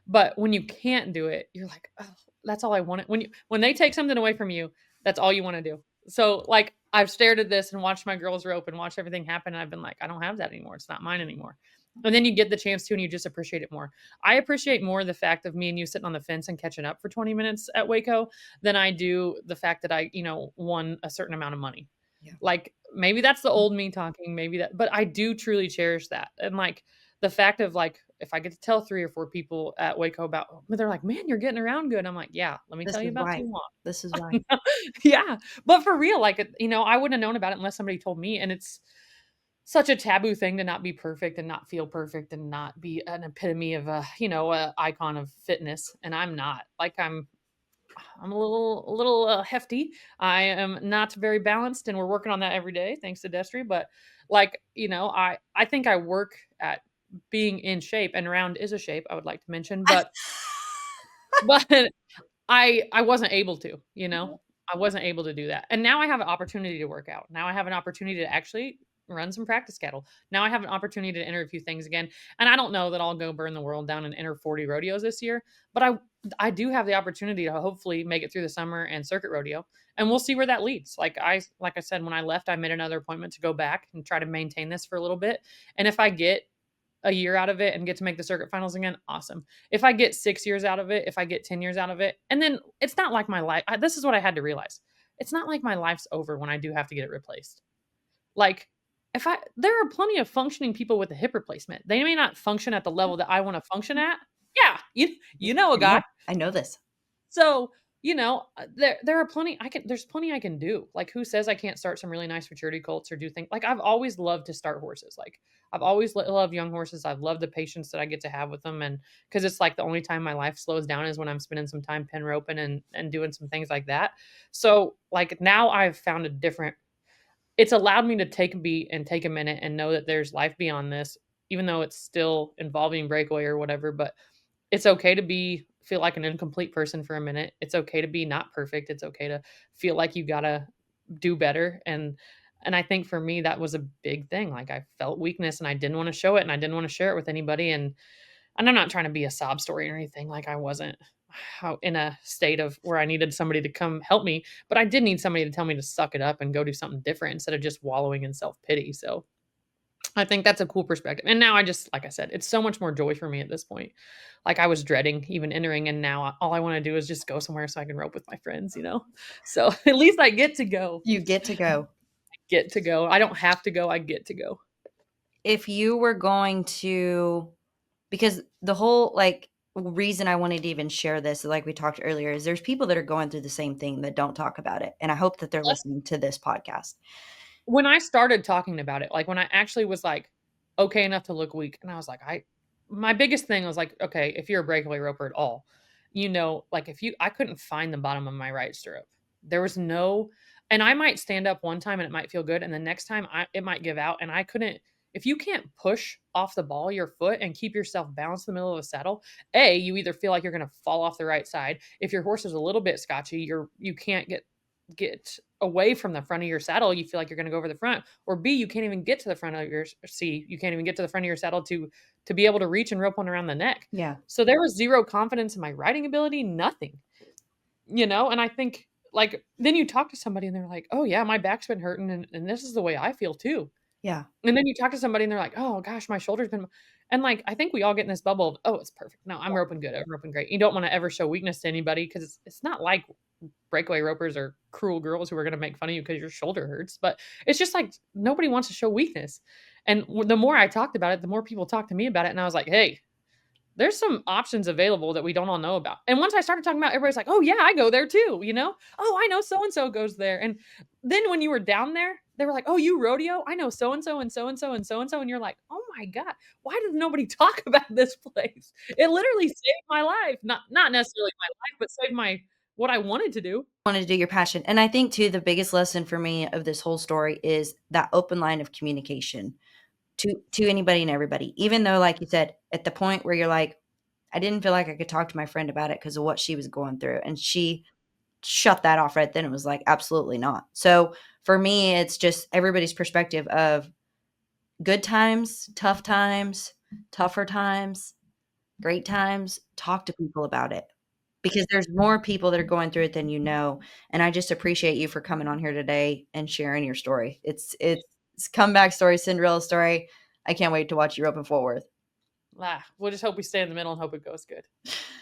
But when you can't do it, you're like, "Oh, that's all I wanted." When they take something away from you, that's all you wanna do. So, like, I've stared at this and watched my girls rope and watched everything happen, and I've been like, "I don't have that anymore. It's not mine anymore." And then you get the chance to, and you just appreciate it more. I appreciate more the fact of me and you sitting on the fence and catching up for 20 minutes at Waco than I do the fact that I, won a certain amount of money. Yeah. Like, maybe that's the old me talking, maybe that, but I do truly cherish that. And like the fact of like, if I get to tell 3 or 4 people at Waco about, but they're like, "Man, you're getting around good." I'm like, "Yeah, let me This tell you is about why. too long." This is why. Yeah, but for real, like, I wouldn't have known about it unless somebody told me, and it's such a taboo thing to not be perfect and not feel perfect and not be an epitome of a icon of fitness, and I'm not. Like, I'm a little hefty. I am not very balanced, and we're working on that every day, thanks to Destry. But like, I think I work at being in shape, and round is a shape I would like to mention, but I wasn't able to, I wasn't able to do that. And now I have an opportunity to work out. Now I have an opportunity to actually run some practice cattle. Now I have an opportunity to enter a few things again. And I don't know that I'll go burn the world down and enter 40 rodeos this year, but I do have the opportunity to hopefully make it through the summer and circuit rodeo. And we'll see where that leads. Like I said, when I left, I made another appointment to go back and try to maintain this for a little bit. And if I get a year out of it and get to make the circuit finals again, awesome. If I get 6 years out of it, if I get 10 years out of it, and then it's not like my life this is what I had to realize. It's not like my life's over when I do have to get it replaced. Like, if I there are plenty of functioning people with a hip replacement. They may not function at the level that I wanna function at. Yeah, you know a I know. guy. I know this. So, there are plenty there's plenty I can do. Like, who says I can't start some really nice maturity colts or do things like, I've always loved to start horses. Like, I've always loved young horses. I've loved the patience that I get to have with them, and because it's like the only time my life slows down is when I'm spending some time pen roping and doing some things like that. So, like, now I've found a different it's allowed me to take a beat and take a minute and know that there's life beyond this, even though it's still involving breakaway or whatever, but it's okay to feel like an incomplete person for a minute. It's okay to be not perfect. It's okay to feel like you gotta do better. And I think for me that was a big thing. Like, I felt weakness and I didn't want to show it and I didn't want to share it with anybody. And I'm not trying to be a sob story or anything. Like, I wasn't in a state of where I needed somebody to come help me, but I did need somebody to tell me to suck it up and go do something different instead of just wallowing in self pity. So I think that's a cool perspective. And now I just, like I said, it's so much more joy for me at this point. Like, I was dreading even entering, and now all I want to do is just go somewhere so I can rope with my friends. So at least I get to go. You get to go. Get to go. I don't have to go. I get to go. If you were going to, because the whole like reason I wanted to even share this, like we talked earlier, is there's people that are going through the same thing that don't talk about it. And I hope that they're listening to this podcast. When I started talking about it, like, when I actually was, like, okay enough to look weak, and I was like, my biggest thing was, like, okay, if you're a breakaway roper at all, like, if I couldn't find the bottom of my right stirrup. There was no and I might stand up one time and it might feel good, and the next time it might give out, and I couldn't if you can't push off the ball your foot and keep yourself balanced in the middle of a saddle, you either feel like you're gonna fall off the right side. If your horse is a little bit scotchy, you can't get get away from the front of your saddle, you feel like you're going to go over the front, or B, you can't even get to the front of your C, you can't even get to the front of your saddle to be able to reach and rope one around the neck. Yeah. So there was zero confidence in my riding ability, nothing. And I think like then you talk to somebody and they're like, "Oh yeah, my back's been hurting and this is the way I feel too." Yeah. And then you talk to somebody and they're like, "Oh gosh, my shoulder's been," and like I think we all get in this bubble of, "Oh, it's perfect. No, I'm roping good. I'm roping great." You don't want to ever show weakness to anybody because it's not like breakaway ropers are cruel girls who are going to make fun of you because your shoulder hurts. But it's just like nobody wants to show weakness. And the more I talked about it, the more people talked to me about it. And I was like, hey, there's some options available that we don't all know about. And once I started talking about it, everybody's like, oh, yeah, I go there too. Oh, I know so and so goes there. And then when you were down there, they were like, oh, you rodeo? I know so and so and so and so and so and so. And you're like, oh my God, why does nobody talk about this place? It literally saved my life. Not necessarily my life, but saved my what I wanted to do. Wanted to do your passion. And I think too, the biggest lesson for me of this whole story is that open line of communication to anybody and everybody. Even though, like you said, at the point where you're like, I didn't feel like I could talk to my friend about it because of what she was going through. And she shut that off right then and was like, absolutely not. So for me, it's just everybody's perspective of good times, tougher times, great times. Talk to people about it because there's more people that are going through it than you know. And I just appreciate you for coming on here today and sharing your story. It's comeback story, Cinderella story. I can't wait to watch you open forward. We'll just hope we stay in the middle and hope it goes good.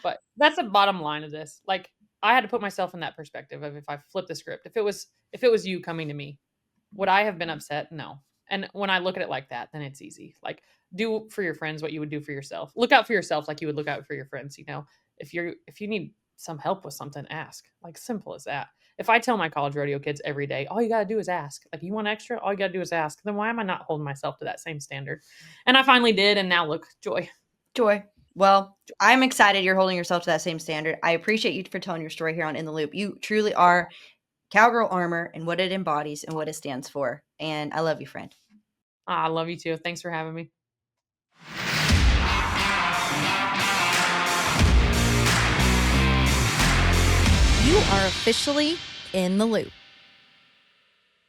But that's the bottom line of this. Like I had to put myself in that perspective of if I flip the script, if it was you coming to me, would I have been upset? No. And when I look at it like that, then it's easy. Like do for your friends what you would do for yourself. Look out for yourself like you would look out for your friends, If you need some help with something, ask. Like simple as that. If I tell my college rodeo kids every day, all you got to do is ask. Like, you want extra? All you got to do is ask. Then why am I not holding myself to that same standard? And I finally did. And now look, joy. Joy. Well, I'm excited you're holding yourself to that same standard. I appreciate you for telling your story here on In the Loop. You truly are cowgirl armor and what it embodies and what it stands for. And I love you, friend. I love you too. Thanks for having me. You are officially in the loop.